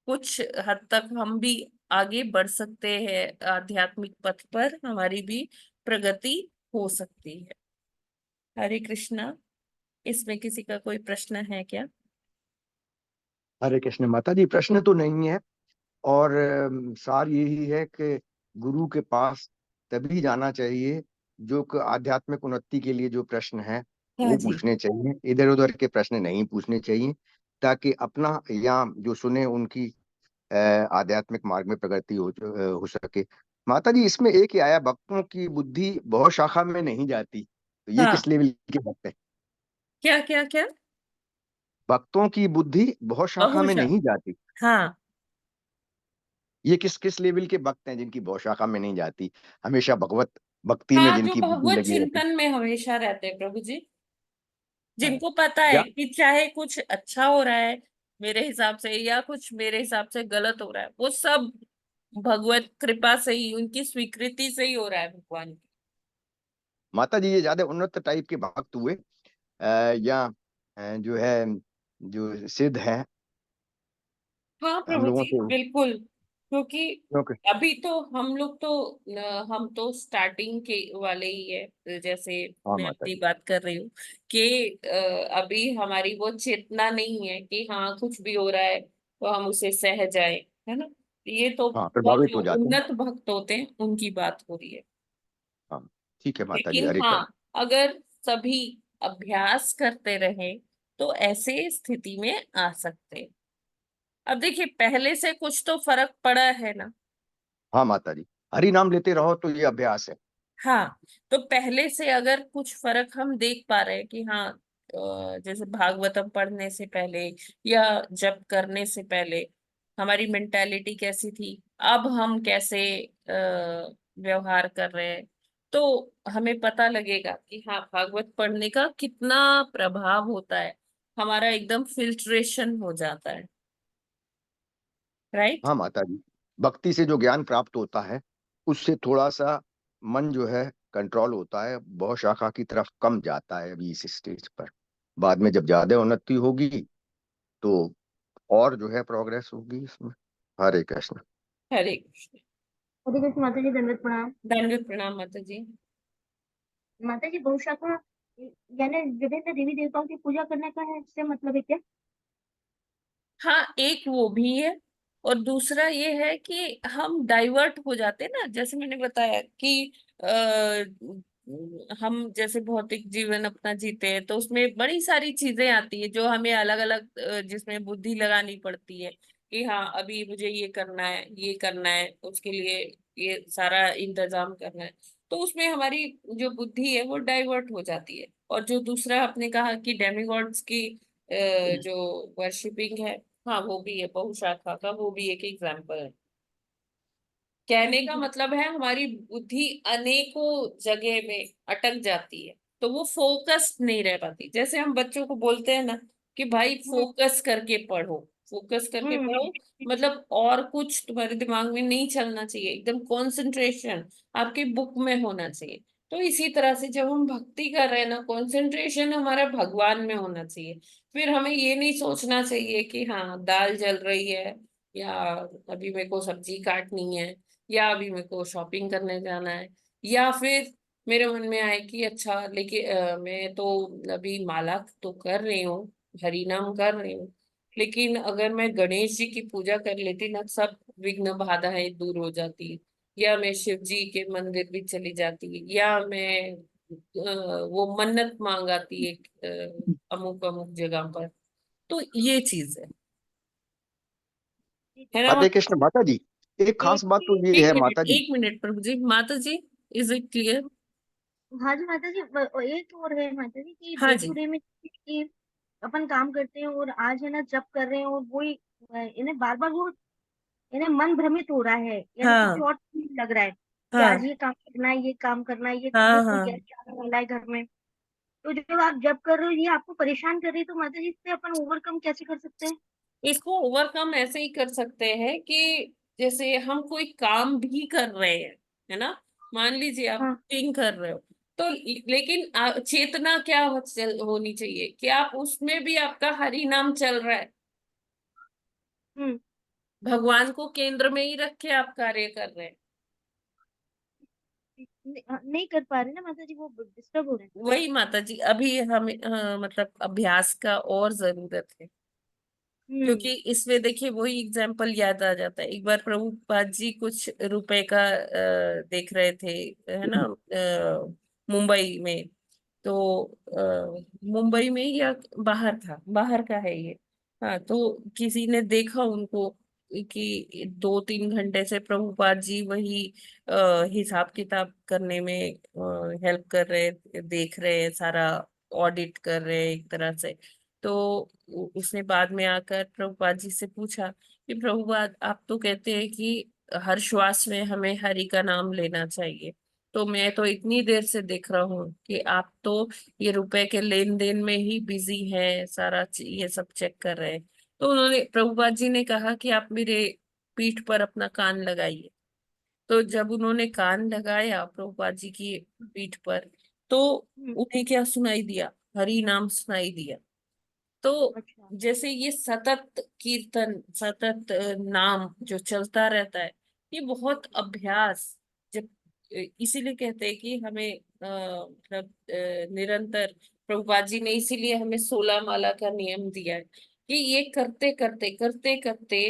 कुछ हद तक हम भी आगे बढ़ सकते हैं, आध्यात्मिक पथ पर हमारी भी प्रगति हो सकती है। हरे कृष्णा, इसमें किसी का कोई प्रश्न है क्या? हरे कृष्ण माता जी, प्रश्न तो नहीं है, और सार यही है कि गुरु के पास तभी जाना चाहिए जो आध्यात्मिक उन्नति के लिए जो प्रश्न है हाँ वो जी। पूछने चाहिए, इधर उधर के प्रश्न नहीं पूछने चाहिए, ताकि अपना या जो सुने उनकी आध्यात्मिक मार्ग में प्रगति हो सके। माता जी, इसमें एक ही आया, भक्तों की बुद्धि बहुत शाखा में नहीं जाती, तो ये किस हाँ, लेवल के भक्त है? क्या क्या क्या? भक्तों की बुद्धि बहुत शाखा में बहुशा, नहीं जाती, हाँ ये किस किस लेवल के भक्त हैं जिनकी भवशाखा में नहीं जाती, हमेशा भगवत भक्ति में हाँ, जो जिनकी बुद्धि भगवत लगी रहती? चिंतन में हमेशा रहते हैं प्रभु जी, हाँ, जिनको पता है या कि चाहे कुछ अच्छा हो रहा है मेरे हिसाब से या कुछ मेरे हिसाब से गलत हो रहा है, वो सब भगवत कृपा से ही, उनकी स्वीकृति से ही हो रहा है भगवान की। माता जी ये ज्यादा उन्नत टाइप के भक्त हुए या जो है जो सिद्ध है हाँ हम प्रभु लोगों जी से? बिल्कुल, क्योंकि क्योंकि अभी तो हम लोग तो हम तो स्टार्टिंग के वाले ही है, जैसे हाँ मैं माता अपनी जी, बात कर रही हूँ कि अभी हमारी वो चेतना नहीं है कि हाँ कुछ भी हो रहा है तो हम उसे सह जाए, है ना। ये तो हाँ बहुत प्रभावित जो हो जाते हैं। उन्नत भक्त होते हैं उनकी बात हो रही है। हाँ ठीक है माता जी, लेकिन हरे हाँ, कृष्ण। अगर सभी अभ्यास करते रहे तो ऐसे स्थिति में आ सकते हैं। अब देखिए पहले से कुछ तो फर्क पड़ा है ना। हाँ माता जी, हरि नाम लेते रहो तो ये अभ्यास है। हाँ, तो पहले से अगर कुछ फर्क हम देख पा रहे हैं कि हाँ जैसे भागवतम पढ़ने से पहले या जप करने से पहले हमारी मेंटालिटी कैसी थी, अब हम कैसे व्यवहार कर रहे हैं, तो हमें पता लगेगा कि हाँ भागवत पढ़ने का कितना प्रभाव होता है, हमारा एकदम फिल्ट्रेशन हो जाता है, राइट। हाँ माता जी, भक्ति से जो ज्ञान प्राप्त होता है उससे थोड़ा सा मन जो है कंट्रोल होता है, बहुत शाखा की तरफ कम जाता है अभी इस स्टेज पर। बाद में जब ज्यादा उन्नति होगी तो और जो है प्रोग्रेस होगी इसमें। हरे कृष्ण। हरे कृष्ण। हरे कृष्ण माता जी, दंडवत प्रणाम। दंडवत प्रणाम माता जी। माता जी, बहुशाखा यानी विभिन्न देवी देवताओं की पूजा करने का है, इससे मतलब है क्या? हाँ, एक वो भी है और दूसरा ये है कि हम डाइवर्ट हो जाते हैं ना, जैसे मैंने बताया कि हम जैसे भौतिक जीवन अपना जीते हैं तो उसमें बड़ी सारी चीजें आती है जो हमें अलग अलग जिसमें बुद्धि लगानी पड़ती है कि हाँ अभी मुझे ये करना है, ये करना है, उसके लिए ये सारा इंतजाम करना है, तो उसमें हमारी जो बुद्धि है वो डाइवर्ट हो जाती है। और जो दूसरा आपने कहा कि डेमिगॉड्स की जो वर्शिपिंग है, हाँ वो भी है, बहुशाखा का वो भी एक एग्जाम्पल है। कहने का मतलब है हमारी बुद्धि अनेकों जगह में अटक जाती है तो वो फोकस नहीं रह पाती। जैसे हम बच्चों को बोलते हैं ना कि भाई फोकस करके पढ़ो, फोकस करके पढ़ो, मतलब और कुछ तुम्हारे दिमाग में नहीं चलना चाहिए, एकदम कंसंट्रेशन आपकी बुक में होना चाहिए। तो इसी तरह से जब हम भक्ति कर रहे हैं ना, कंसंट्रेशन हमारा भगवान में होना चाहिए। फिर हमें ये नहीं सोचना चाहिए कि हाँ दाल जल रही है या अभी मेरे को सब्जी काटनी है या अभी मेरे को शॉपिंग करने जाना है, या फिर मेरे मन में आए कि अच्छा लेकिन मैं तो अभी माला तो कर रही हूँ, हरि नाम कर रही हूँ, लेकिन अगर मैं गणेश जी की पूजा कर लेती ना, सब विघ्न बाधाएं दूर हो जाती, या मैं शिव जी के मंदिर भी चली जाती, या मैं वो मन्नत मांगाती एक अमुक अमुक जगह पर। तो ये चीज है ना। हरे कृष्ण माता जी, एक खास बात तो ये है माता जी। एक मिनट प्रभु जी, माता जी, इज इट क्लियर। हाँ जी माता जी, एक और है माता जी कि हाँ डे जी। टू डे में कि अपन काम करते हैं और आज है ना जब कर रहे हैं और वही इन्हें बार बार वो इन्हें मन भ्रमित हो रहा है, यानी कुछ हाँ और लग रहा है कि आज हाँ ये काम करना है, ये काम करना है, ये हाँ कोई हाँ। गेस्ट आने वाला है घर में। तो जब आप जब कर रहे हो ये आपको परेशान कर रही है, तो माता जी इससे अपन ओवरकम कैसे कर सकते हैं? इसको ओवरकम ऐसे ही कर सकते हैं कि जैसे हम कोई काम भी कर रहे हैं, है ना, मान लीजिए आप हाँ। कुकिंग कर रहे हो, तो लेकिन चेतना क्या होनी चाहिए कि आप उसमें भी आपका हरि नाम चल रहा है, हम्म। भगवान को केंद्र में ही रख के आप कार्य कर रहे हैं। नहीं कर पा रहे ना माता जी, वो डिस्टर्ब हो रहे हैं। वही माता जी, अभी हमें मतलब अभ्यास का और जरूरत है, क्योंकि इसमें देखिए वही एग्जाम्पल याद आ जाता है। एक बार प्रभुपाद जी कुछ रुपए का देख रहे थे, है ना, मुंबई में। तो मुंबई में या बाहर था, बाहर का है ये। हाँ, तो किसी ने देखा उनको कि 2-3 घंटे से प्रभुपाद जी वही हिसाब किताब करने में हेल्प कर रहे, देख रहे हैं, सारा ऑडिट कर रहे हैं एक तरह से। तो उसने बाद में आकर प्रभुपाद जी से पूछा कि प्रभुपाद आप तो कहते हैं कि हर श्वास में हमें हरि का नाम लेना चाहिए, तो मैं तो इतनी देर से देख रहा हूँ कि आप तो ये रुपए के लेन देन में ही बिजी हैं, सारा ये सब चेक कर रहे हैं। तो उन्होंने प्रभुपाद जी ने कहा कि आप मेरे पीठ पर अपना कान लगाइए। तो जब उन्होंने कान लगाया प्रभुपाद जी की पीठ पर, तो उन्हें क्या सुनाई दिया? हरि नाम सुनाई दिया। तो जैसे ये सतत कीर्तन, सतत नाम जो चलता रहता है, ये बहुत अभ्यास, जब इसीलिए कहते हैं कि हमें मतलब निरंतर, प्रभुपाद जी ने इसीलिए हमें 16 माला का नियम दिया है कि ये करते करते करते करते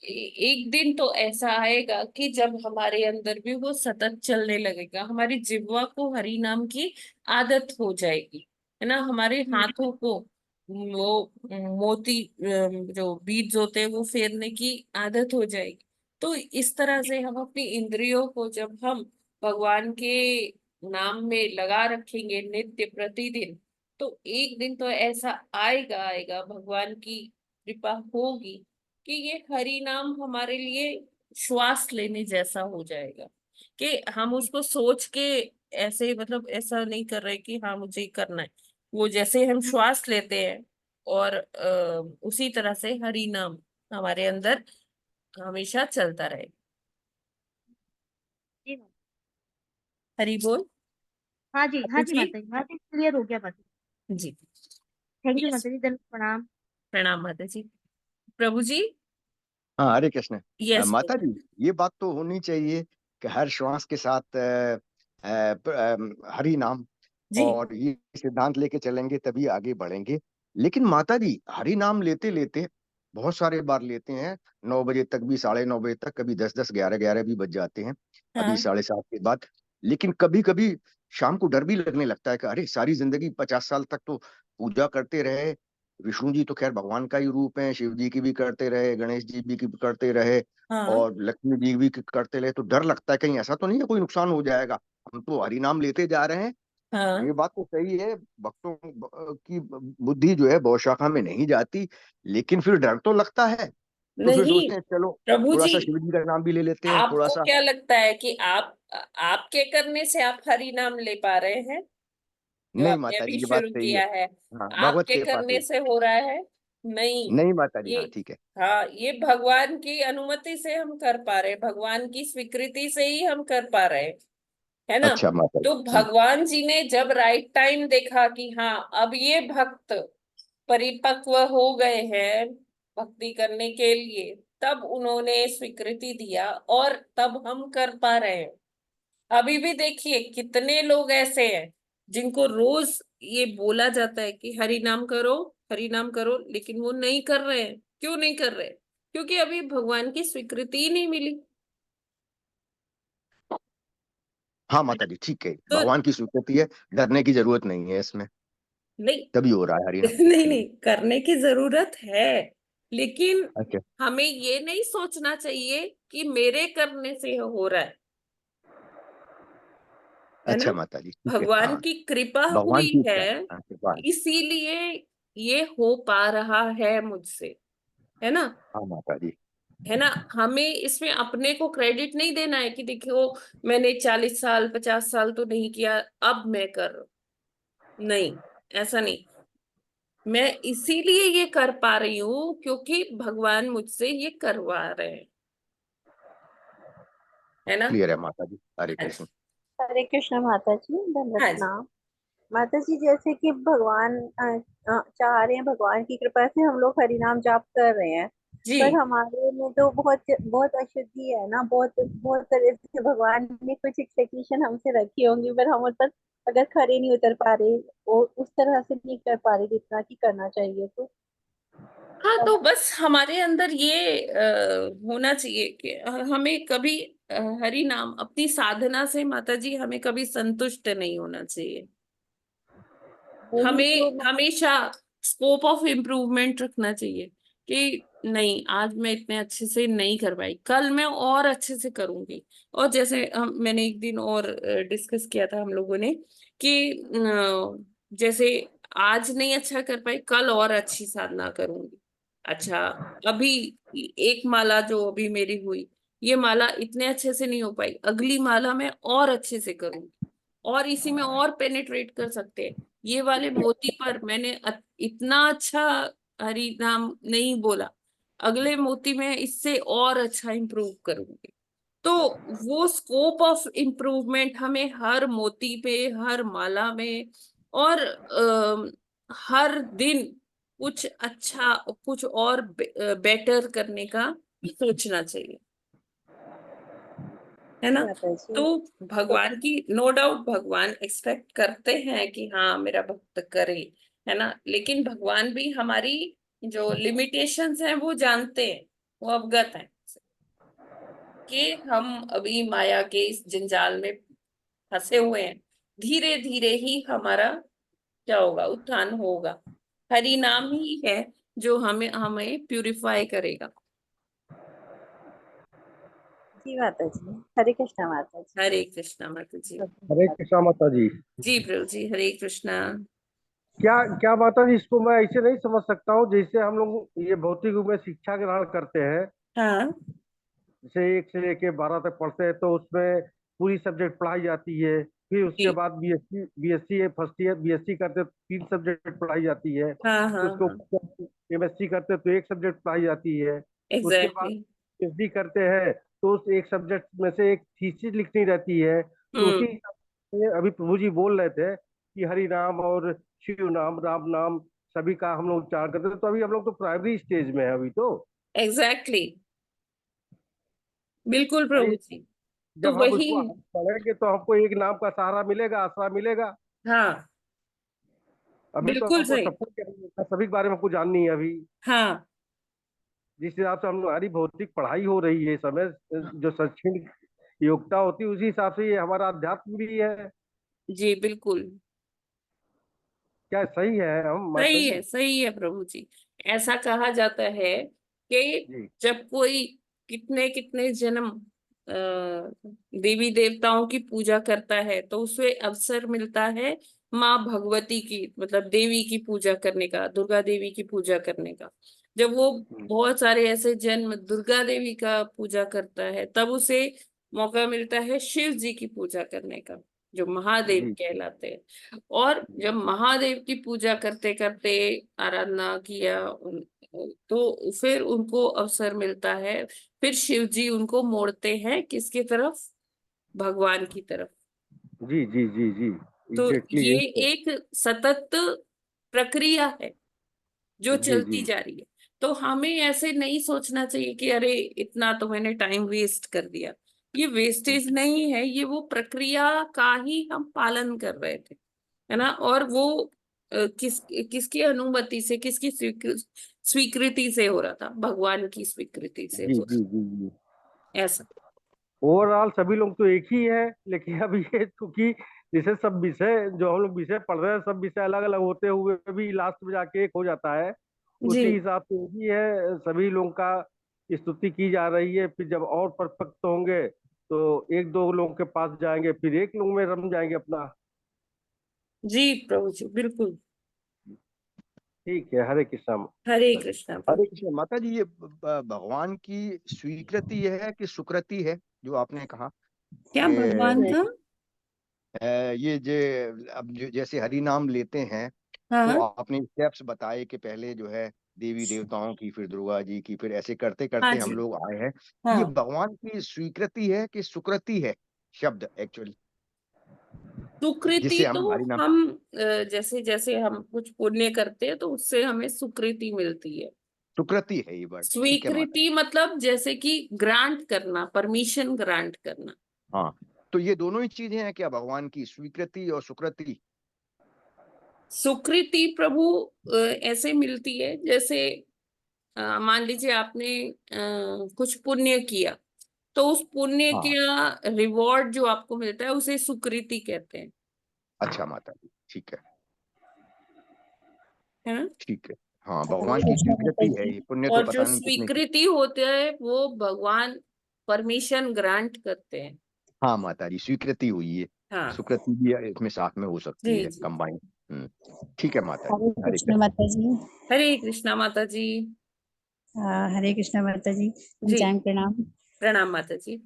एक दिन तो ऐसा आएगा कि जब हमारे अंदर भी वो सतत चलने लगेगा, हमारी जिह्वा को हरि नाम की आदत हो जाएगी, है ना। हमारे हाथों को वो मोती जो बीज होते हैं वो फेरने की आदत हो जाएगी। तो इस तरह से हम अपनी इंद्रियों को जब हम भगवान के नाम में लगा रखेंगे नित्य प्रतिदिन, तो एक दिन तो ऐसा आएगा आएगा, भगवान की कृपा होगी कि ये हरि नाम हमारे लिए श्वास लेने जैसा हो जाएगा, कि हम उसको सोच के ऐसे, मतलब ऐसा नहीं कर रहे कि हाँ मुझे करना है। वो जैसे हम श्वास लेते हैं और उसी तरह से हरि नाम हमारे अंदर हमेशा चलता रहे। जी मैम। हरि बोल। हाँ जी जी माता जी, हाँ जी, क्लियर हो गया बात। जी। थैंक यू यस, माता जी, धन्यवाद, प्रणाम। प्रणाम माता जी। प्रभु जी। हाँ, हरे कृष्ण। यस माता जी, ये बात तो होनी चाहिए कि हर श्वास के साथ हरि नाम, जी। और ये सिद्धांत लेके चलेंगे तभी आगे बढ़ेंगे। लेकिन माता जी, हरि नाम लेते लेते बहुत सारे बार लेते हैं, 9 बजे तक भी, 9:30 बजे तक, कभी 10-10, 11-11 भी बज जाते हैं, अभी हाँ 7:30 के बाद। लेकिन कभी कभी शाम को डर भी लगने लगता है कि अरे, सारी जिंदगी 50 साल तक तो पूजा करते रहे, विष्णु जी तो खैर भगवान का ही रूप है, शिव जी की भी करते रहे, गणेश जी भी की करते रहे, हाँ और लक्ष्मी जी भी करते रहे, तो डर लगता है कहीं ऐसा तो नहीं है कोई नुकसान हो जाएगा। हम तो हरि नाम लेते जा रहे हैं। हाँ। ये बात तो सही है, भक्तों की बुद्धि जो है बहुशाखा में नहीं जाती, लेकिन फिर डर तो लगता है। तो फिर नहीं सोचते हैं चलो प्रभु थोड़ा जी, सा शिव जी का नाम भी ले लेते हैं, थोड़ा आपको सा। क्या लगता है कि आपके करने से आप हरि नाम ले पा रहे हैं? जो नहीं आपने माता अभी जी, ये बात शुरू सही है। किया है, हाँ, भगवत आपके कृपा करने से। से हो रहा है? नहीं। नहीं माता जी, ये, हाँ ठीक है। हाँ, ये भगवान की अनुमति से हम कर पा रहे हैं, भगवान की स्वीकृति से ही हम कर पा रहे हैं, है ना। अच्छा माता जी। तो भगवान जी ने जब राइट टाइम देखा कि हाँ अब ये भक्त परिपक्व हो गए हैं भक्ति करने के लिए, तब उन्होंने स्वीकृति दिया और तब हम कर पा रहे हैं। अभी भी देखिए कितने लोग ऐसे हैं जिनको रोज ये बोला जाता है कि हरि नाम करो, हरि नाम करो, लेकिन वो नहीं कर रहे हैं। क्यों नहीं कर रहे? क्योंकि अभी भगवान की स्वीकृति ही नहीं मिली। हाँ माता जी, ठीक है, तो भगवान की स्वीकृति है, डरने की जरूरत नहीं है इसमें, नहीं तभी हो रहा है हरि नाम। नहीं नहीं, करने की जरूरत है, लेकिन अच्छा हमें ये नहीं सोचना चाहिए कि मेरे करने से हो रहा है ना। अच्छा माता जी, ठीक है। भगवान हाँ, की कृपा भगवान हुई की है, इच्छा है, हाँ, कृपा है। इसीलिए ये हो पा रहा है मुझसे, है ना। हाँ माता जी। है ना। हमें इसमें अपने को क्रेडिट नहीं देना है कि देखो मैंने 40 साल 50 साल तो नहीं किया, अब मैं कर रहा हूं। नहीं, ऐसा नहीं। मैं इसीलिए ये कर पा रही हूँ क्योंकि भगवान मुझसे ये करवा रहे हैं, है ना। क्लियर है माता जी, हरे हाँ कृष्ण। जी। हरे कृष्ण माता जी, दंडवत हाँ जी। प्रणाम। माता जी, जैसे कि भगवान चाह रहे हैं, भगवान की कृपा से हम लोग हरि नाम जाप कर रहे हैं, पर जी। हमारे में तो बहुत बहुत अशुद्धि है ना, बहुत बहुत तरह से भगवान ने कुछ एक्सपेक्टेशन हमसे रखी होंगी, पर हम उस पर अगर खरे नहीं उतर पा रहे और उस तरह से नहीं कर पा रहे जितना कि करना चाहिए, तो हाँ, अब तो बस हमारे अंदर ये होना चाहिए कि हमें कभी हरि नाम अपनी साधना से माता जी हमें कभी संतुष्ट नहीं होना चाहिए। वही तो हमें हमेशा स्कोप ऑफ इम्प्रूवमेंट रखना चाहिए कि नहीं, आज मैं इतने अच्छे से नहीं कर पाई, कल मैं और अच्छे से करूंगी। और जैसे मैंने एक दिन और डिस्कस किया था हम लोगों ने कि जैसे आज नहीं अच्छा कर पाई, कल और अच्छी साधना करूंगी। अच्छा, अभी एक माला जो अभी मेरी हुई, ये माला इतने अच्छे से नहीं हो पाई, अगली माला मैं और अच्छे से करूंगी और इसी में और पेनिट्रेट कर सकते हैं। ये वाले मोती पर मैंने इतना अच्छा हरि नाम नहीं बोला, अगले मोती में इससे और अच्छा इंप्रूव करूंगी। तो वो स्कोप ऑफ इम्प्रूवमेंट हमें हर मोती पे, हर माला में और हर दिन कुछ अच्छा, कुछ और बेटर करने का सोचना चाहिए, है ना। माता जी। तो भगवान की नो डाउट भगवान एक्सपेक्ट करते हैं कि हाँ मेरा भक्त करे, है ना, लेकिन भगवान भी हमारी जो लिमिटेशंस हैं वो जानते हैं, वो अवगत हैं कि हम अभी माया के इस जंजाल में फंसे हुए हैं। धीरे धीरे ही हमारा क्या होगा, उत्थान होगा। हरि नाम ही है जो हमें हमें प्यूरिफाई करेगा। जी माता जी, हरे कृष्णा माता जी। हरे कृष्णा माता जी। हरे कृष्णा माता जी। जी प्रभु जी, हरे कृष्णा। क्या क्या माता जी, इसको मैं ऐसे नहीं समझ सकता हूँ जैसे हम लोग ये भौतिक रूप में शिक्षा ग्रहण करते हैं, हाँ जैसे 1 से लेके 12 तक पढ़ते हैं, तो उसमें पूरी सब्जेक्ट पढ़ाई जाती है। फिर उसके बाद BSc BSc first year BSc करते तो 3 सब्जेक्ट पढ़ाई जाती है। हाँ फिर हाँ उसको हाँ, एमएससी करते तो 1 सब्जेक्ट पढ़ाई जाती है। उसके बाद एग्जैक्टली। पीएचडी करते हैं तो उस एक सब्जेक्ट में से एक थीसिस लिखनी रहती है। तो उसी हम्म, हिसाब से अभी प्रभु जी बोल रहे थे कि हरि नाम और शिव नाम राम नाम सभी का हम लोग उच्चारण करते थे, तो अभी हम लोग तो प्राइमरी स्टेज में है अभी तो। एग्जैक्टली, बिल्कुल भाई प्रभु जी। तो जब हम वही, उसको पढ़ेंगे तो हमको एक नाम का सहारा मिलेगा, आसरा मिलेगा। हाँ अभी तो बिल्कुल हमको सही, सब कुछ सभी के बारे में हमको जाननी है अभी। हाँ जिस हिसाब से हम हमारी भौतिक पढ़ाई हो रही है इस समय, जो शैक्षणिक योग्यता होती है उसी हिसाब से ये हमारा अध्यात्म भी है। जी बिल्कुल क्या सही है हम माता जी? सही है प्रभु जी। ऐसा कहा जाता है कि जी जब कोई कितने कितने जन्म देवी देवताओं की पूजा करता है तो उसे अवसर मिलता है माँ भगवती की, मतलब देवी की पूजा करने का, दुर्गा देवी की पूजा करने का। जब वो बहुत सारे ऐसे जन्म दुर्गा देवी का पूजा करता है तब उसे मौका मिलता है शिव जी की पूजा करने का, जो महादेव जी कहलाते हैं। और जब महादेव की पूजा करते करते आराधना किया तो फिर उनको अवसर मिलता है, फिर शिव जी उनको मोड़ते हैं किसकी तरफ, भगवान की तरफ। जी जी जी जी तो एग्जैक्टली ये यही तो। एक सतत प्रक्रिया है जो जी जी चलती जा रही है। तो हमें ऐसे नहीं सोचना चाहिए कि अरे इतना तो मैंने टाइम वेस्ट कर दिया। ये वेस्टेज नहीं है, ये वो प्रक्रिया का ही हम पालन कर रहे थे, है ना। और वो किसकी अनुमति से, किसकी स्वीकृति से हो रहा था, भगवान की स्वीकृति से जी हो जी जी जी रहा ऐसा। ओवरऑल सभी लोग तो एक ही है, लेकिन अब ये क्योंकि जैसे सब विषय जो हम लोग विषय पढ़ रहे हैं सब विषय अलग अलग होते हुए भी लास्ट में जाके एक हो जाता है। जी उसी हिसाब से ही है, सभी लोगों का स्तुति की जा रही है। फिर जब और परफेक्ट होंगे तो एक दो लोगों के पास जाएंगे, फिर एक लोग में रम जाएंगे अपना। जी प्रभु जी बिल्कुल। ठीक है, हरे कृष्णा। हरे कृष्णा हरे प्रभु। कृष्ण माता जी, ये भगवान की स्वीकृति है कि सुकृति है जो आपने कहा क्या भगवान कि का? ये अब जैसे हरि नाम लेते हैं तो हाँ आपने स्टेप्स बताए कि पहले जो है देवी देवताओं की, फिर दुर्गा जी की, फिर ऐसे करते हाँ करते हम जी, लोग आए हैं। ये हाँ। भगवान की स्वीकृति है कि सुकृति है शब्द एक्चुअली, सुकृति जिससे हम तो हरि नाम। हम जैसे जैसे हम कुछ पुण्य करते हैं तो उससे हमें सुकृति मिलती है। सुकृति है ये वर्ड, ठीक है माता। स्वीकृति मतलब जैसे कि ग्रांट करना, परमिशन ग्रांट करना। हाँ, तो ये दोनों ही चीजें हैं क्या, भगवान की स्वीकृति और सुकृति? सुकृति प्रभु ऐसे मिलती है जैसे मान लीजिए आपने कुछ पुण्य किया तो उस पुण्य हाँ, का रिवॉर्ड जो आपको मिलता है उसे सुकृति कहते हैं, अच्छा माता जी, ठीक है ना। ठीक है। हाँ, हरे भगवान की कृष्णा माता स्वीकृति है, जी। ये पुण्य तो और जो पता नहीं कितने की। स्वीकृति होते हैं वो भगवान परमिशन ग्रांट करते हैं। हाँ माता जी, स्वीकृति हुई है, हाँ सुकृति भी इसमें साथ में हो सकती जी है, जी। कंबाइन। ठीक है माता जी, हरे हरे कृष्णा कृष्ण। माता जी। हरे कृष्णा माता जी। हरे कृष्णा माता जी, जी पंचांग प्रणाम। प्रणाम माता जी।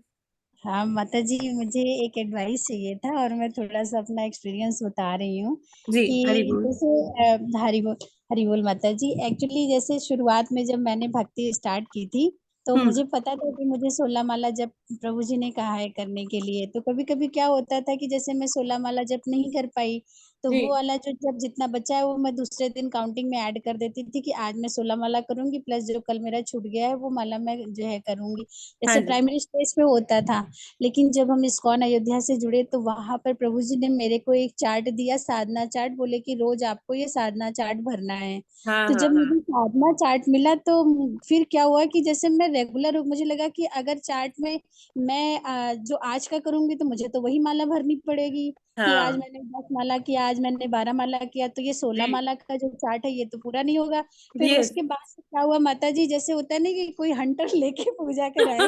हाँ माता जी, मुझे एक एडवाइस चाहिए था और मैं थोड़ा सा अपना एक्सपीरियंस बता रही हूँ जी हरि कि बोल। जैसे हरि बोल माता जी। एक्चुअली जैसे शुरुआत में जब मैंने भक्ति स्टार्ट की थी तो मुझे पता था कि मुझे 16 माला जप प्रभु जी ने कहा है करने के लिए। तो कभी कभी क्या होता था कि जैसे मैं 16 माला जप नहीं कर पाई तो जी वो वाला जो जब जितना बचा है वो मैं दूसरे दिन काउंटिंग में ऐड कर देती थी कि आज मैं 16 माला करूंगी प्लस जो कल मेरा छूट गया है वो माला मैं जो है करूंगी। हाँ जैसे जी प्राइमरी स्टेज पे होता था। लेकिन जब हम इस्कॉन अयोध्या से जुड़े तो वहां पर प्रभु जी ने मेरे को एक चार्ट दिया, साधना चार्ट। बोले कि रोज आपको ये साधना चार्ट भरना है। हाँ तो हाँ जब हाँ मुझे साधना चार्ट मिला तो फिर क्या हुआ कि जैसे मैं रेगुलर, मुझे लगा कि अगर चार्ट में मैं जो आज का करूंगी तो मुझे तो वही माला भरनी पड़ेगी कि आज हाँ मैंने 10 माला किया, आज मैंने 12 माला किया, तो ये 16 जी माला का जो चार्ट है ये तो पूरा नहीं होगा। फिर यस उसके बाद से क्या हुआ माता जी, जैसे होता है ना कि कोई हंटर लेके पूजा कराए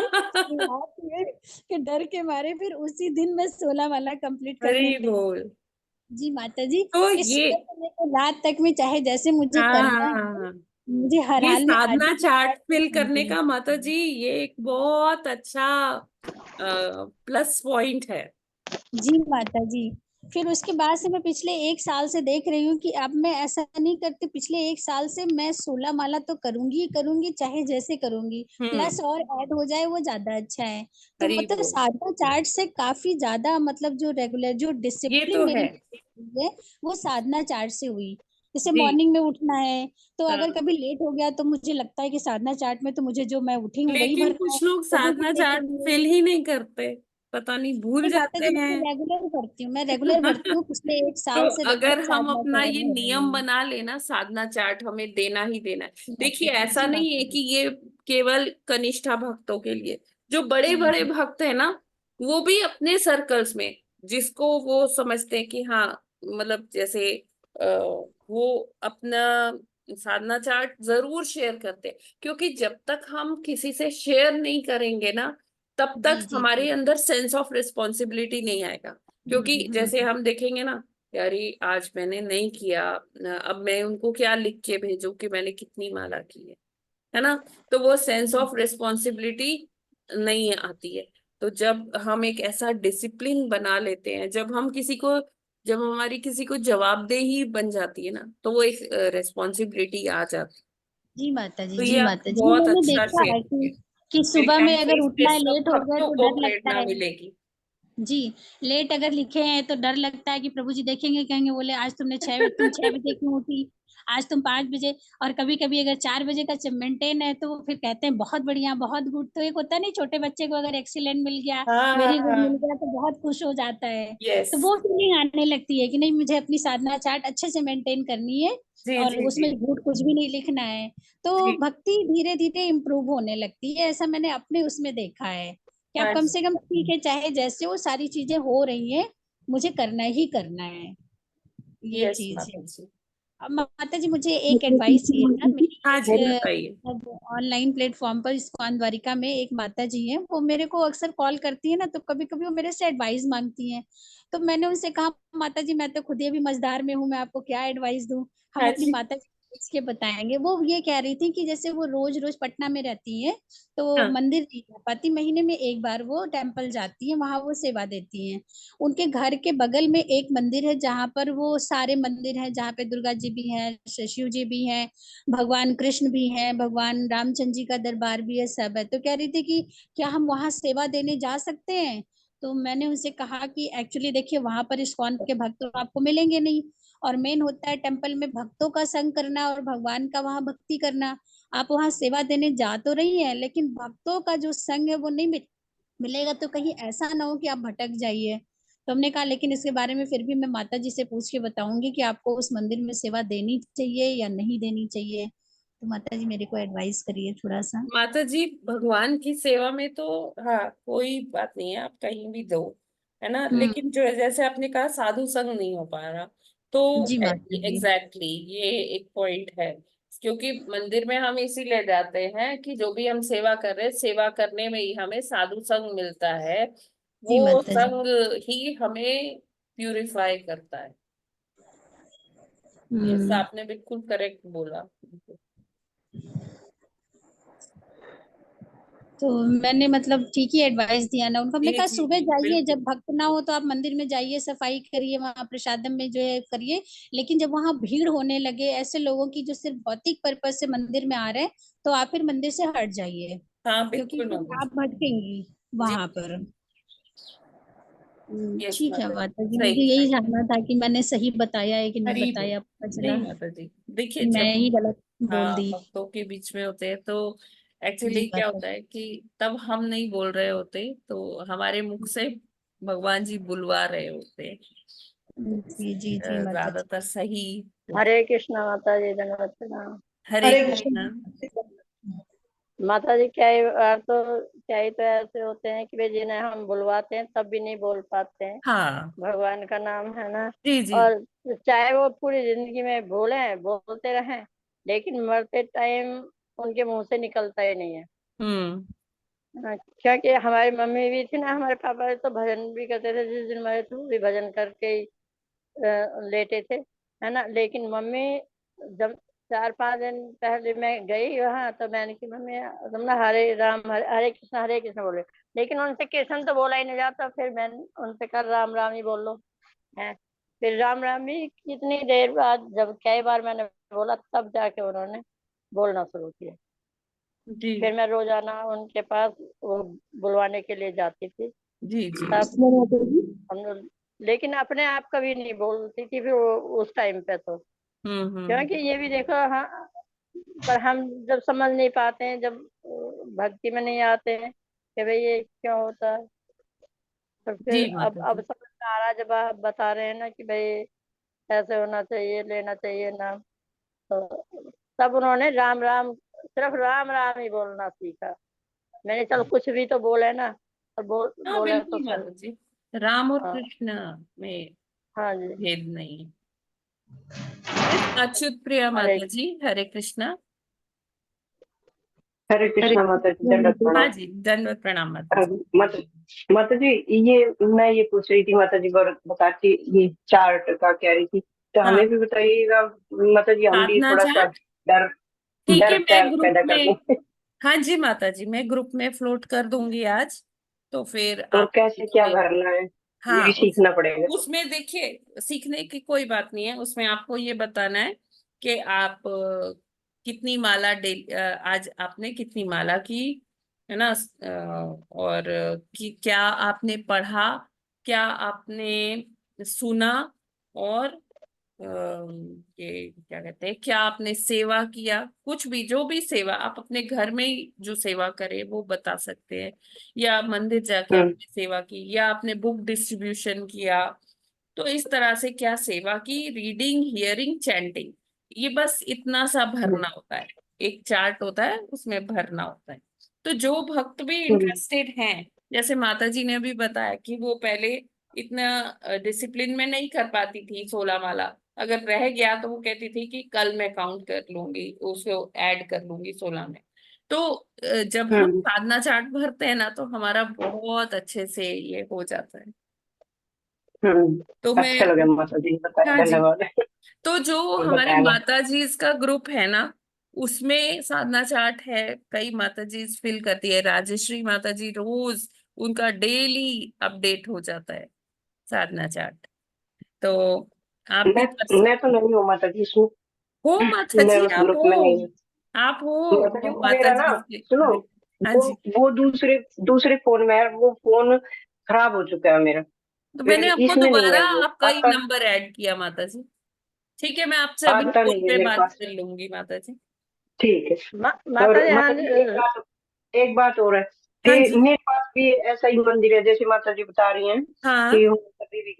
कि डर के मारे फिर उसी दिन मैं 16 वाला कंप्लीट करने हरि लगी। बोल। जी माता जी, तो कि ये सुबह से लेकर रात तक में चाहे जैसे मुझे हाँ करना हाँ है, हाँ हाँ। मुझे हर ये हाल में साधना आगे की चार्ट बात फिल करने करनी का माता जी ये एक बहुत अच्छा प्लस पॉइंट है। है। जी माता जी, फिर उसके बाद से मैं पिछले 1 साल से देख रही हूँ कि अब मैं ऐसा नहीं करती। पिछले 1 साल से मैं 16 माला तो करूंगी ही करूंगी, चाहे जैसे करूंगी, प्लस और ऐड हो जाए वो ज्यादा अच्छा है। तो हरि मतलब बोल। साधना चार्ट से काफी ज्यादा मतलब जो रेगुलर जो ये डिसिप्लिन तो मेरी है। हुई है वो साधना चार्ट से हुई। जैसे जी मॉर्निंग में उठना है तो अगर हाँ। कभी लेट हो गया तो मुझे लगता है कि साधना चार्ट में तो मुझे जो मैं उठी हूँ वही लेकिन भरना है कुछ लोग प्रभु साधना जी चार्ट देखेंगे। फिल ही नहीं करते, पता नहीं भूल नहीं माता जाते जी, मैं तो हैं। रेगुलर भरती हूँ, मैं रेगुलर भरती हूँ, पिछले एक तो साल से अगर रेगुलर हम साधना अपना चार्ट ये भर रही नियम हूँ। बना लेना साधना चार्ट हमें देना ही देना है। जी देखिए माता जी, ऐसा जी नहीं माता है जी। कि ये केवल कनिष्ठा भक्तों के लिए, जो बड़े बड़े हम्म। भक्त है ना वो भी अपने सर्कल्स में जिसको वो समझते हैं कि हाँ मतलब जैसे वो अपना साधना चार्ट जरूर शेयर करते हैं, क्योंकि जब तक हम किसी से शेयर नहीं करेंगे ना तब जी तक जी जी। हमारे अंदर सेंस ऑफ रिस्पॉन्सिबिलिटी नहीं आएगा। क्योंकि जैसे हम देखेंगे ना यारी आज मैंने नहीं किया, अब मैं उनको क्या लिख के भेजूं कि मैंने कितनी माला की है ना। तो वो सेंस ऑफ रिस्पॉन्सिबिलिटी नहीं आती है। तो जब हम एक ऐसा डिसिप्लिन बना लेते हैं, जब हमारी किसी को जवाबदेही बन जाती है ना तो वो एक रिस्पॉन्सिबिलिटी आ जाती है। जी माता जी, तो ये जी आपने माता जी, बहुत मैंने अच्छा देखा शेयर है किया। कि मेरे सुबह में ख्याल से अगर इससे उठना है सब लेट हो गया भक्तों तो को डर लगता प्रेरणा है। मिलेगी। जी, लेट अगर लिखे हैं तो डर लगता है कि प्रभु जी देखेंगे, कहेंगे बोले आज तुम 6 बजे क्यों उठी, आज तुम 5 बजे। और कभी कभी अगर 4 बजे का मेंटेन है तो वो फिर कहते हैं बहुत बढ़िया, बहुत गुड। तो एक होता है नहीं, छोटे बच्चे को अगर एक्सीलेंट मिल गया, हाँ हाँ वेरी गुड मिल हाँ। गया तो बहुत खुश हो जाता है। यस। तो वो फीलिंग आने लगती है कि नहीं, मुझे अपनी साधना चार्ट अच्छे से मेंटेन करनी है जी और जी जी उसमें झूठ कुछ भी नहीं लिखना है। तो जी। भक्ति धीरे धीरे इम्प्रूव होने लगती है, ऐसा मैंने अपने उसमें देखा है कि आप हाँ कम जी से कम ठीक है, चाहे जैसे वो सारी चीजें हो रही हैं मुझे करना ही करना है, ये यस चीज है। माता जी। अब माता जी मुझे एक एडवाइस चाहिए था। मेरी हाँ जी एक बताइए। ऑनलाइन प्लेटफॉर्म पर इस्कॉन द्वारिका में एक माता जी हैं, वो मेरे को अक्सर कॉल करती है ना, तो कभी कभी वो मेरे से एडवाइस मांगती हैं। तो मैंने उनसे कहा माता जी मैं तो खुद ही अभी मझधार में हूँ, मैं आपको क्या एडवाइस दूं, हम हाँ अपनी जी माता जी को पूछ के बताएंगे। वो ये कह रही थी कि जैसे वो रोज रोज पटना में रहती हैं तो हाँ मंदिर नहीं जा पाती, महीने में एक बार वो टेम्पल जाती है, वहां वो सेवा देती हैं। उनके घर के बगल में एक मंदिर है जहाँ पर वो सारे मंदिर हैं, जहाँ पे दुर्गा जी भी हैं, शिव जी भी हैं, भगवान कृष्ण भी हैं, भगवान रामचंद्र जी का दरबार भी है, सब है। तो कह रही थी कि क्या हम वहां सेवा देने जा सकते हैं। तो मैंने उनसे कहा कि एक्चुअली देखिए वहां पर इस्कॉन के भक्त तो आपको मिलेंगे नहीं, और मेन होता है टेम्पल में भक्तों का संग करना और भगवान का वहां भक्ति करना। आप वहां सेवा देने जा तो रही हैं लेकिन भक्तों का जो संग है वो नहीं मिलेगा, तो कहीं ऐसा ना हो कि आप भटक जाइए। तो हमने कहा लेकिन इसके बारे में फिर भी मैं माता जी से पूछ के बताऊंगी कि आपको उस मंदिर में सेवा देनी चाहिए या नहीं देनी चाहिए। तो माता जी मेरे को एडवाइस करिए थोड़ा सा। माता जी भगवान की सेवा में तो हाँ कोई बात नहीं है, आप कहीं भी दो है ना, हम्म। लेकिन जो जैसे आपने कहा साधु संग नहीं हो पा रहा तो जी माता जी। एग्जैक्टली ये एक पॉइंट है। क्योंकि मंदिर में हम इसीलिए जाते हैं कि जो भी हम सेवा कर रहे हैं सेवा करने में ही हमें साधु संग मिलता है, जी वो माता जी। संग ही हमें प्यूरिफाई करता है। ये हम्म। आपने बिल्कुल करेक्ट बोला। तो मैंने मतलब ठीक ही एडवाइस दिया ना उनको। हमने जी कहा जी सुबह जी जाइए, बिल्कुल। जब भक्त ना हो तो आप मंदिर में जाइए, सफाई करिए, वहां प्रसादम में जो है करिए। लेकिन जब वहां भीड़ होने लगे ऐसे लोगों की जो सिर्फ भौतिक पर्पज से मंदिर में आ रहे हैं, तो आप फिर मंदिर से हट जाइए, हाँ क्योंकि बिल्कुल फिर माता आप भटकेंगी जी। वहां पर। यस ठीक है माता जी, माता जी, मुझे सही यही सही। जानना था कि मैंने सही बताया है कि नहीं हरी बोल। बताया, पता चला नहीं माता जी, देखिए मैं जब ही गलत बोल हाँ दी। भक्तों के बीच में होते हैं तो जी एक्चुअली क्या माता होता है कि तब हम नहीं बोल रहे होते तो हमारे मुख से भगवान जी बुलवा रहे होते हैं। जी जी जी माता जी। ज्यादातर सही। हरे कृष्णा माता जी, धन्यवाद प्रणाम। हरे हरे कृष्णा। कृष्ण। माता जी कई बार तो कई तो ऐसे होते हैं कि वे जिन्हें हम बुलवाते हैं तब भी नहीं बोल पाते हैं हाँ भगवान का नाम, है ना। जी जी। और चाहे वो पूरी जिंदगी में बोलते रहें, लेकिन मरते टाइम उनके मुंह से निकलता ही नहीं है। हम्म। हाँ, क्योंकि हमारी मम्मी भी थी ना, हमारे पापा तो भजन भी करते थे, जिस दिन मरे थे वो भी भजन करके ही लेटे थे, है ना। लेकिन मम्मी जब 4-5 दिन पहले मैं गई वहां, तो मैंने की मम्मी तुम ना हरे राम हरे कृष्ण बोले। लेकिन उनसे कृष्ण तो बोला ही नहीं जाता, फिर मैंने उनसे कहा राम राम ही बोल लो, है। फिर राम राम भी कितनी देर बाद जब कई बार मैंने बोला तब जाके उन्होंने बोलना शुरू किया। जी फिर मैं रोजाना उनके पास वो बुलवाने के लिए जाती थी जी जी। तब हम लोग, लेकिन अपने आप कभी नहीं बोलती थी फिर उस टाइम पे तो, हम्म। क्योंकि ये भी देखो, हाँ, पर हम जब समझ नहीं पाते हैं, जब भक्ति में नहीं आते हैं कि भाई ये क्यों होता है, तो जी फिर माता अब जी। समझ में आ रहा है, जब आप बता रहे हैं ना कि भाई ऐसे होना चाहिए, लेना चाहिए नाम, तो तब उन्होंने राम राम, सिर्फ राम राम ही बोलना सीखा। मैंने चल कुछ भी तो बोले ना, और हाँ बोले तो बिल्कुल सही। माता जी, राम और हाँ कृष्ण में हाँ जी। भेद नहीं है। Yes, अच्युत प्रिया हरे माता जी, हरे कृष्णा। हरे हरे कृष्णा माता जी, कृष्ण दंडवत माता हाँ प्रणाम। जी, दंडवत प्रणाम माता जी। माता माता जी, ये मैं ये पूछ रही थी माता जी, बताती ये चार्ट का कह रही थी, तो हाँ हमें भी बताइएगा माता जी, हम भी साधना थोड़ा सा चार्ट। डर ठीक है, डर मैं ग्रुप पैदा कर में, दें। हाँ जी माता जी, मैं ग्रुप में फ्लोट कर दूंगी आज, तो फिर और आप कैसे क्या उसमें, भरना है, ये हाँ भी सीखना पड़ेगा। उसमें देखिए सीखने की कोई बात नहीं है, उसमें आपको ये बताना है कि आप कितनी माला आज आपने कितनी माला की, है ना। और कि क्या आपने पढ़ा, क्या आपने सुना, और ये क्या कहते हैं, क्या आपने सेवा किया, कुछ भी जो भी सेवा आप अपने घर में ही जो सेवा करे वो बता सकते हैं, या मंदिर जाके हम्म आपने सेवा की, या आपने बुक डिस्ट्रीब्यूशन किया, तो इस तरह से क्या सेवा की, रीडिंग, हियरिंग, चैंटिंग, ये बस इतना सा हम्म भरना होता है। एक चार्ट होता है उसमें भरना होता है। तो जो भक्त भी हम्म इंटरेस्टेड हैं, जैसे माता जी ने भी बताया कि वो पहले इतना डिसिप्लिन में नहीं कर पाती थी 16 माला, अगर रह गया तो वो कहती थी कि कल मैं काउंट कर लूंगी, उसको ऐड कर लूंगी 16 में। तो जब हम हम्म। साधना चार्ट भरते हैं ना तो हमारा बहुत अच्छे से ये हो जाता है। तो मैं, अच्छा लगा माता जी, बताया, हाँ जी, धन्यवाद। तो जो हमारे बताया। माता जी का ग्रुप है ना, उसमें साधना चार्ट है, कई माता जी फिल करती है, राजश्री माता जी रोज उनका डेली अपडेट हो जाता है साधना चार्ट, तो आप भी कर मैं सकते तो नहीं हूँ माता जी इसमें, हो माता मैं जी, उस आप ग्रुप हो, में नहीं हूँ। आप हो माता जी वो वो माता मेरा ना, जी सुनो, हाँ वो जी। वो दूसरे दूसरे फोन में है, वो फोन खराब हो चुका है मेरा, तो फिर मैंने आपको इसमें नहीं दोबारा है, वो आपका ही आता नंबर ऐड किया माता जी। ठीक है, मैं आपसे अभी आता फोन नहीं है पे मेरे बात पास। कर लूंगी माता जी। ठीक है। माता और जी, हाँ माता जी एक बात और है हाँ कि जी। मेरे पास भी ऐसा ही मंदिर है, जैसे माता जी बता रही हैं हाँ कि वहाँ सभी जी।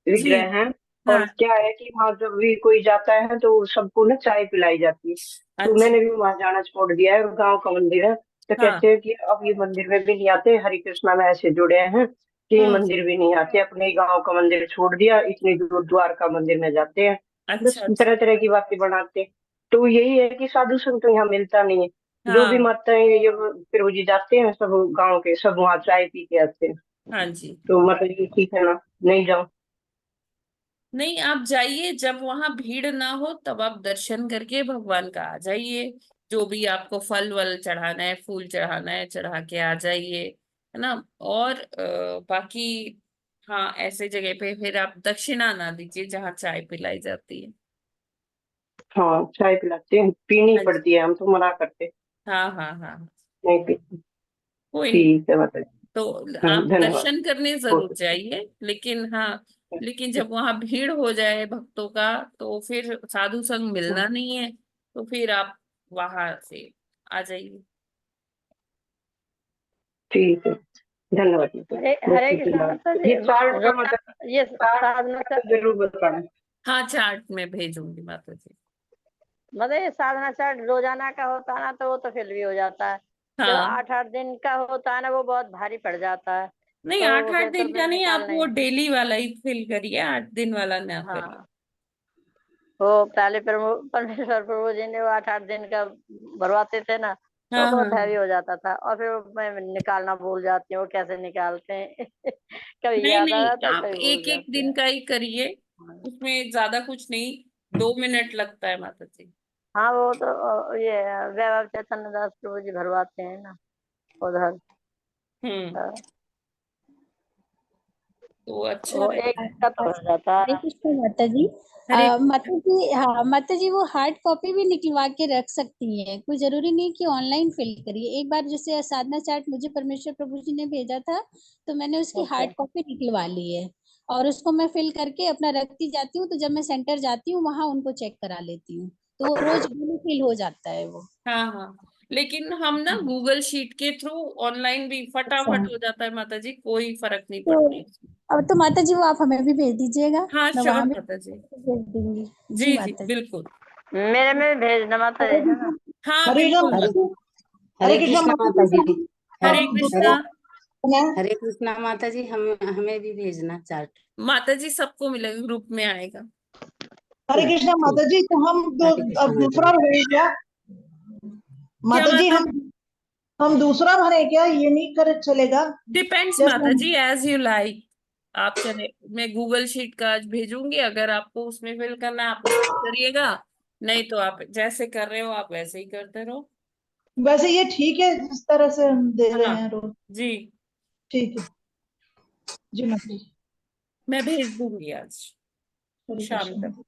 विग्रह हैं। और हाँ क्या है कि वहाँ जब भी कोई जाता है तो सबको ना चाय पिलाई जाती है, तो अच्छा। मैंने भी वहां जाना छोड़ दिया है, गांव का मंदिर है। तो हाँ कहते हैं कि अब ये मंदिर में भी नहीं आते, हरि कृष्णा में ऐसे जुड़े हैं कि हम्म। मंदिर भी नहीं आते, अपने ही गांव का मंदिर छोड़ दिया, इतनी दूर द्वारका मंदिर में जाते हैं, बस अच्छा तरह अच्छा। तरह की बातें बनाते हैं। तो यही है कि साधु संत तो यहाँ मिलता नहीं है, जो भी हाँ माताएं ये फिर जी जाते हैं, सब गांव के सब वहाँ चाय पी के आते हैं। हाँ जी। तो मतलब ये ठीक है ना, नहीं जाओ। नहीं, आप जाइए, जब वहां भीड़ ना हो तब आप दर्शन करके भगवान का आ जाइए, जो भी आपको फल वल चढ़ाना है, फूल चढ़ाना है, चढ़ा के आ जाइए, है ना। और बाकी हाँ, ऐसे जगह पे फिर आप दक्षिणा ना दीजिए जहाँ चाय पिलाई जाती है। हाँ, चाय पिलाते हैं, पीनी हाँ जी, पड़ती है, हम तो मना करते हाँ हाँ हाँ, नहीं पीते। कोई नहीं। ठीक है माता जी। तो हाँ, आप धन्यवाद। दर्शन करने जरूर जाइए, लेकिन हाँ, लेकिन जब वहां भीड़ हो जाए भक्तों का, तो फिर साधु संग मिलना नहीं है, तो फिर आप वहां से आ जाइए। ठीक है, धन्यवाद माता जी। हरे कृष्ण माता जी, ये चार्ट का मतलब ये साधना तो जरूर बताना। हाँ, चार्ट में भेजूंगी माता जी। मतलब ये साधना चार्ट रोजाना का होता है ना, तो वो तो फिर भी हो जाता है। जब हाँ, 8-8 दिन का होता है ना, वो बहुत भारी पड़ जाता है, नहीं, तो 8-8 फिर तो दिन फिर का नहीं, आप निकालना वो ही। डेली वाला ही फिल करिए, 8 दिन वाला ना करिए। हाँ, वो पहले परमेश्वर प्रभु जी ने वो 8-8 दिन का भरवाते थे ना, तो हाँ बहुत हाँ, हैवी हो जाता था, और फिर मैं निकालना भूल जाती हूँ, कैसे निकालते हैं कभी नहीं याद आ नहीं, जाता है, आप कभी भूल एक एक जाते दिन हैं। का ही करिए, उसमें ज्यादा कुछ नहीं, 2 मिनट लगता है माता जी। हाँ, वो तो ये वैभव चैतन्य दास प्रभु जी भरवाते हैं ना उधर। हाँ, तो अच्छा वो एक रहता है। का तो हो जाता हरे है। कृष्ण माता जी। हरे माता जी, हाँ माता जी, वो हार्ड कॉपी भी निकलवा के रख सकती हैं, कोई जरूरी नहीं कि ऑनलाइन फिल करिए। एक बार जैसे साधना चार्ट मुझे परमेश्वर प्रभु जी ने भेजा था, तो मैंने उसकी अच्छा, हार्ड कॉपी निकलवा ली है, और उसको मैं फिल करके अपना रखती जाती हूँ। तो जब मैं सेंटर जाती हूँ वहां उनको चेक करा लेती हूँ, तो वो रोज डेली फिल हो जाता है वो। हाँ हाँ, लेकिन हम ना गूगल शीट के थ्रू ऑनलाइन भी अच्छा, फटाफट हो जाता है माता जी, कोई फर्क नहीं तो पड़ता उसमें। अब तो माता जी वो आप हमें भी भेज दीजिएगा, हाँ, मैं श्योर वहां भी माता जी। भेज दूंगी। जी जी जी, माता जी। बिल्कुल। मेरे में भेजना माता जी, है ना। हाँ, हरे बिल्कुल कृष्ण, हरे माता। हरे हरे कृष्ण कृष्णा माता माता जी। जी। हरे हम हरे कृष्णा। दूसरा है। हरे कृष्णा माता जी, हम हमें भी भेजना चार्ट। माता जी सबको मिलेगा, ग्रुप में आएगा। हरे ठीक कृष्ण ठीक। माता जी, तो हम हरे कृष्णा अब माता दूसरा जी। भरे क्या क्या माता जी? माता हम दूसरा भरे क्या, ये नहीं कर चलेगा? डिपेंड्स माता जैसे जी, एज यू लाइक। आप चले, मैं गूगल शीट का आज भेजूंगी, अगर आपको उसमें फिल करना है आप उसमें करिएगा, नहीं तो आप जैसे कर रहे हो आप वैसे ही करते रहो। वैसे ये ठीक है जिस तरह से हम दे रहे हाँ हैं रोज। जी, ठीक है जी माता जी। मैं भेज दूंगी आज हरे शाम कृष्ण। तक।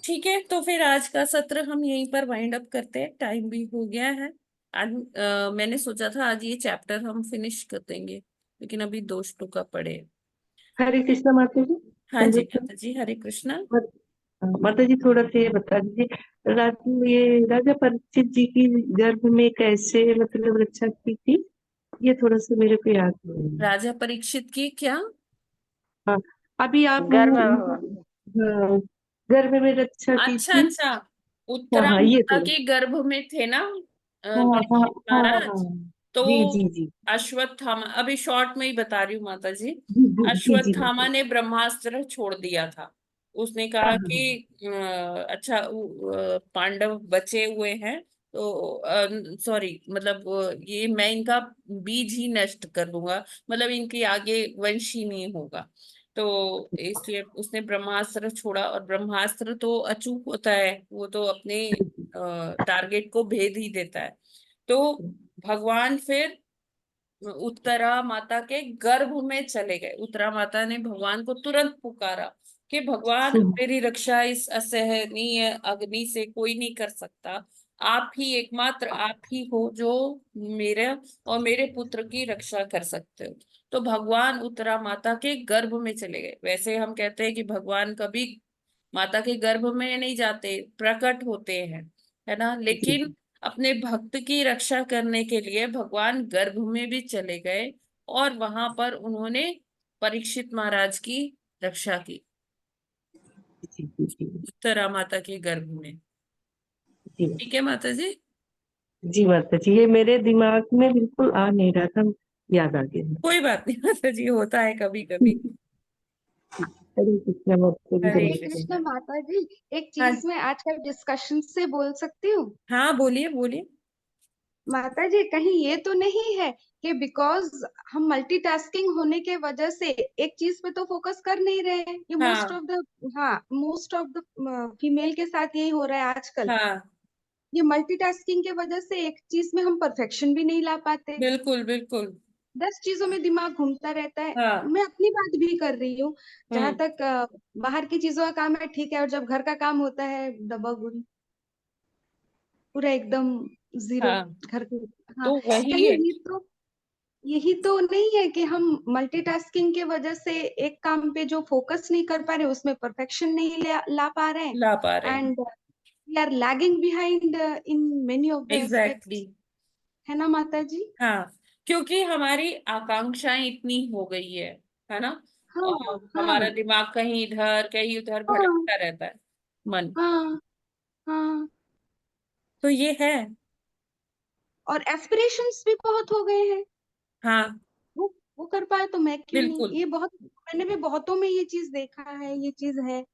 ठीक है, तो फिर आज का सत्र हम यहीं पर वाइंड अप करते हैं, टाइम भी हो गया है। आज मैंने सोचा था आज ये चैप्टर हम फिनिश कर देंगे, लेकिन अभी 2 श्लोक पढ़े। हरे कृष्णा माता जी। हाँ जी माता जी, हरे कृष्णा। माता जी, थोड़ा सा ये बता दीजिए, ये राजा परीक्षित जी की गर्भ में कैसे मतलब रक्षा की थी, ये थोड़ा सा मेरे को याद नहीं है। राजा परीक्षित की क्या? हाँ, अभी आप गर्भ में भगवान। हाँ, गर्भ में रक्षा की अच्छा थी। अच्छा, हाँ उत्तरा हाँ, ये माता थोड़ा। के गर्भ में थे ना हाँ हाँ परीक्षित हाँ हाँ। महाराज। तो जी जी जी अश्वत्थामा, अभी शॉर्ट में ही बता रही हूँ माता जी। जी जी जी जी अश्वत्थामा ने ब्रह्मास्त्र छोड़ दिया था। उसने हाँ कहा हाँ कि अच्छा, पांडव बचे हुए हैं, तो सॉरी, मतलब ये मैं इनका बीज ही नष्ट कर दूंगा, मतलब इनकी आगे वंश ही नहीं होगा। तो इसलिए उसने ब्रह्मास्त्र छोड़ा, और ब्रह्मास्त्र तो अचूक होता है, वो तो अपने टारगेट को भेद ही देता है। तो भगवान फिर उत्तरा माता के गर्भ में चले गए। उत्तरा माता ने भगवान को तुरंत पुकारा कि भगवान, मेरी रक्षा इस असहनीय अग्नि से कोई नहीं कर सकता, आप ही, एकमात्र आप ही हो जो मेरे और मेरे पुत्र की रक्षा कर सकते हो। तो भगवान उत्तरा माता के गर्भ में चले गए। वैसे हम कहते हैं कि भगवान कभी माता के गर्भ में नहीं जाते, प्रकट होते हैं, है ना, लेकिन अपने भक्त की रक्षा करने के लिए भगवान गर्भ में भी चले गए, और वहां पर उन्होंने परीक्षित महाराज की रक्षा की, जी जी जी उत्तरा माता के गर्भ में। जी ठीक है माता जी। जी माता जी, ये मेरे दिमाग में बिल्कुल आ नहीं रहा था, याद आ गया। कोई बात नहीं माता जी, होता है कभी कभी। हरे कृष्णा माता जी, हरे हरे नमस्ते। कृष्ण कृष्ण। माता जी, एक हाँ चीज मैं आज का डिस्कशन से बोल सकती हूँ। हाँ, बोलिए बोलिए। माता जी कहीं ये तो नहीं है कि बिकॉज हम मल्टीटास्किंग होने के वजह से एक चीज पे तो फोकस कर नहीं रहे हैं, ये मोस्ट हाँ ऑफ द, हाँ मोस्ट ऑफ द फीमेल के साथ यही हो रहा है आजकल। हाँ, ये मल्टीटास्किंग के वजह से एक चीज में हम परफेक्शन भी नहीं ला पाते, बिल्कुल बिल्कुल। 10 चीजों में दिमाग घूमता रहता है। हाँ। मैं अपनी बात भी कर रही हूँ, जहां हम्म। तक बाहर की चीजों का काम है ठीक है, और जब घर का काम होता है दबंग, पूरा एकदम जीरो हाँ, घर के। हाँ, तो वही कहीं है। यही तो नहीं है कि हम मल्टीटास्किंग के वजह से एक काम पे जो फोकस नहीं कर पा रहे, उसमें परफेक्शन नहीं ला पा रहे हैं, ला पा रहे हैं। And we are lagging behind in many of the exactly. Aspects, है ना माता जी? हाँ, क्योंकि हमारी आकांक्षाएं इतनी हो गई है ना। हाँ और हमारा हाँ दिमाग कहीं इधर कहीं उधर हाँ भटकता रहता है, मन। हाँ हाँ। तो ये है। और एस्पिरेशंस भी बहुत हो गए हैं, हाँ, वो कर पाए तो मैं क्यों नहीं, बिल्कुल। ये बहुत, मैंने भी बहुतों में ये चीज देखा है, ये चीज है।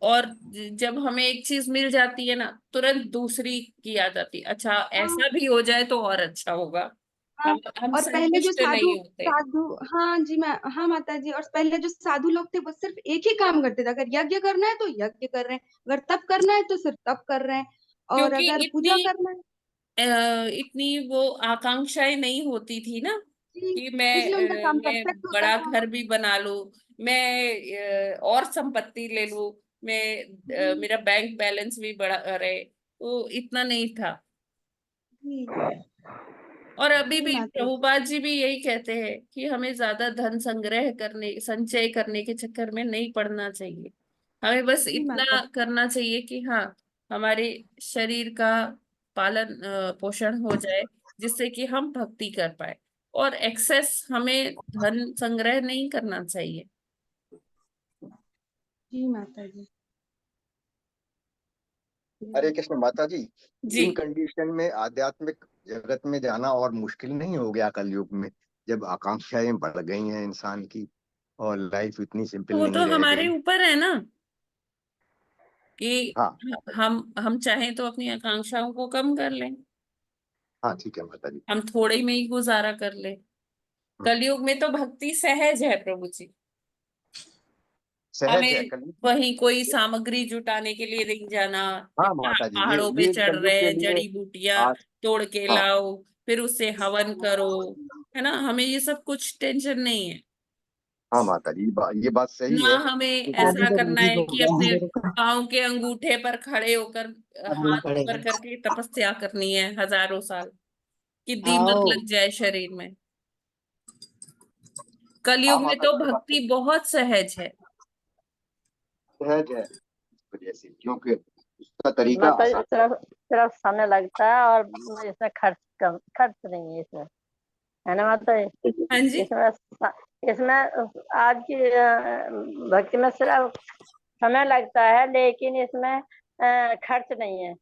और जब हमें एक चीज मिल जाती है ना, तुरंत दूसरी की आ जाती है। अच्छा, हाँ ऐसा भी हो जाए तो और अच्छा होगा। हाँ। हम और पहले जो संतुष्ट साधु नहीं होते। साधु हाँ जी, मैं, हाँ माता जी, और पहले जो साधु लोग थे वो सिर्फ एक ही काम करते थे, अगर यज्ञ करना है तो यज्ञ कर रहे हैं, अगर तप करना है तो सिर्फ तप कर रहे हैं, और क्योंकि अगर पूजा इतनी करना है, इतनी वो आकांक्षाएं नहीं होती थी ना, जी, कि इसलिए उनका काम मैं परफेक्ट होता बड़ा था। घर भी बना लूं, मैं और संपत्ति ले लूं, मैं जी मेरा बैंक बैलेंस भी बड़ा रहे, तो इतना नहीं था। जी और अभी जी भी माता जी। प्रभुपाद जी भी यही कहते हैं कि हमें ज्यादा धन संग्रह करने, संचय करने के चक्कर में नहीं पड़ना चाहिए। हमें बस जी इतना माता जी। करना चाहिए कि हाँ, हमारे शरीर का पालन पोषण हो जाए, जिससे कि हम भक्ति कर पाए। और एक्सेस हमें धन संग्रह नहीं करना चाहिए। जी माता जी। हरे कृष्ण माता जी। जी। इन कंडीशन में आध्यात्मिक जगत में जाना और मुश्किल नहीं हो गया कलयुग में, जब आकांक्षाएं बढ़ गई हैं इंसान की और लाइफ इतनी तो सिंपल वो तो नहीं रह हमारे गई। ऊपर है ना, कि हाँ हम चाहें तो अपनी आकांक्षाओं को कम कर लें, हाँ ठीक है माता जी। हम थोड़े में ही गुजारा कर ले। कलयुग में तो भक्ति सहज है प्रभु जी। सहज है हमें कलयुग। वही कोई सामग्री जुटाने के लिए नहीं जाना, कि हाँ माता जी, पहाड़ों पे ये चढ़ कलयुग रहे के हैं, लिए जड़ी बूटियां आज। तोड़ के हाँ लाओ, फिर उससे हवन करो, है ना। हमें ये सब कुछ टेंशन नहीं है। हाँ माता जी, ये बात सही ना है हमें कि ऐसा करना है कि अपने कलयुग पाँव के अंगूठे पर खड़े होकर करना हाथ ऊपर पड़ेगा। करके तपस्या करनी है हजारों साल, कि दीमक आओ। लग जाए शरीर में। हाँ कलयुग में माता तो जी, ये बात तो भक्ति बहुत सहज है। सहज है इस वजह से, क्योंकि उसका तरीका माता जी आसान। सिर्फ सिर्फ समय लगता है, और इसमें खर्च नहीं है इसमें, है ना माता जी? हाँ जी। इसमें इसमें आज की भक्ति में सिर्फ समय लगता है, लेकिन इसमें खर्च नहीं है कि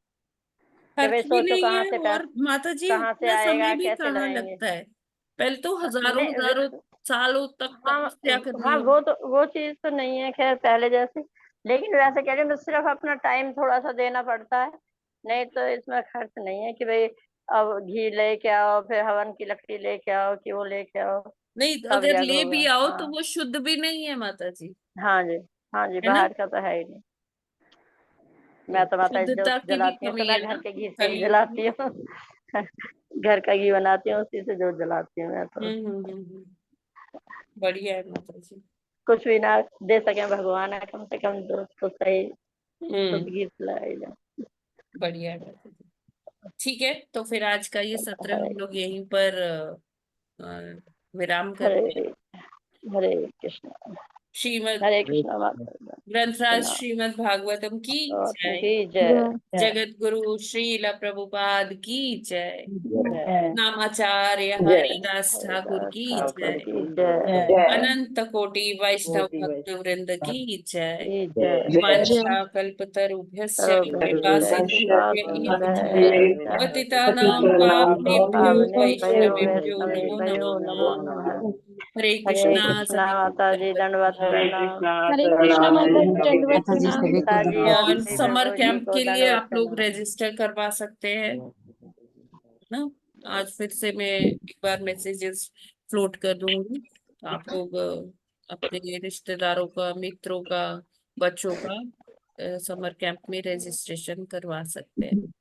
खर्च भाई भी सोचो नहीं कहाँ है, से और माता जी कहाँ से उतना समय आएगा, भी कैसे कहाँ लाएंगे। लगता है। पहले तो हजारों नहीं, हजारों सालों तक हाँ तपस्या करनी हाँ, है। वो चीज तो नहीं है खैर पहले जैसे, लेकिन वैसे कह रही हूँ, सिर्फ अपना टाइम थोड़ा सा देना पड़ता है। नहीं तो इसमें खर्च नहीं है कि भाई अब घी लेके आओ, फिर हवन की लकड़ी लेके आओ, कि वो लेके आओ, नहीं, तब अगर जग ले होगा। भी आओ तो हाँ वो शुद्ध भी नहीं है माता जी, हाँ जी, हाँ जी, है ना। बाहर का तो है ही नहीं। तो मैं तो माता जी जो शुद्धता की भी जलाती हूँ कमी सदा है घर ना के घी से ही कलयुग में। जलाती हूँ। घर का घी बनाती हूँ, उसी से जो जलाती हूँ मैं तो। बढ़िया है माता जी। कुछ भी ना दे सके भगवान है, कम से कम दो तो सही शुद्ध हम्म घी खिलाए जाए। बढ़िया है माता जी। ठीक है, तो फिर आज का ये सत्र हरे हम लोग यहीं पर विराम करते हैं। हरे हरे कृष्ण, श्रीमद हरे कृष्ण माता ग्रंथराज कृष्ण श्रीमद भागवतम की जय। की जय। जगत गुरु श्रील प्रभुपाद की जय। जय नामाचार्य जय। हरिदास ठाकुर हरिदास की ठाकुर जय। की जय। अनंत कोटि वैष्णव भक्त वृंद की जय। की जय। वांछा कल्पतरुभ्यश्च कृपा सिंधुभ्य एव च पतितानां पावनेभ्यो पावनेभ्यो वैष्णवेभ्यो नमो वैष्णवेभ्यो नमो नमः। नमः। हरे हरे कृष्णा कृष्णा सभी को माता जी, दंडवत दंडवत प्रणाम। प्रणाम। हरे कृष्णा माता जी, दंडवत माता जी प्रणाम। सभी को पिताजी, आप और भी समर प्रभु जी कैंप को के लिए दंडवत आप लोग प्रणाम। रजिस्टर करवा सकते हैं। ना। आज फिर से मैं एक बार मैसेजेस फ्लोट कर दूंगी, तो आप लोग अपने रिश्तेदारों का, मित्रों का, बच्चों का समर कैंप में रजिस्ट्रेशन करवा सकते हैं।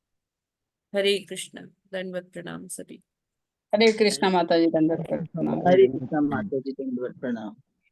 हरे कृष्णा, दंडवत प्रणाम सभी। हरे कृष्णा माता जी, दंडवत प्रणाम। हरे कृष्णा माता जी, दंडवत प्रणाम।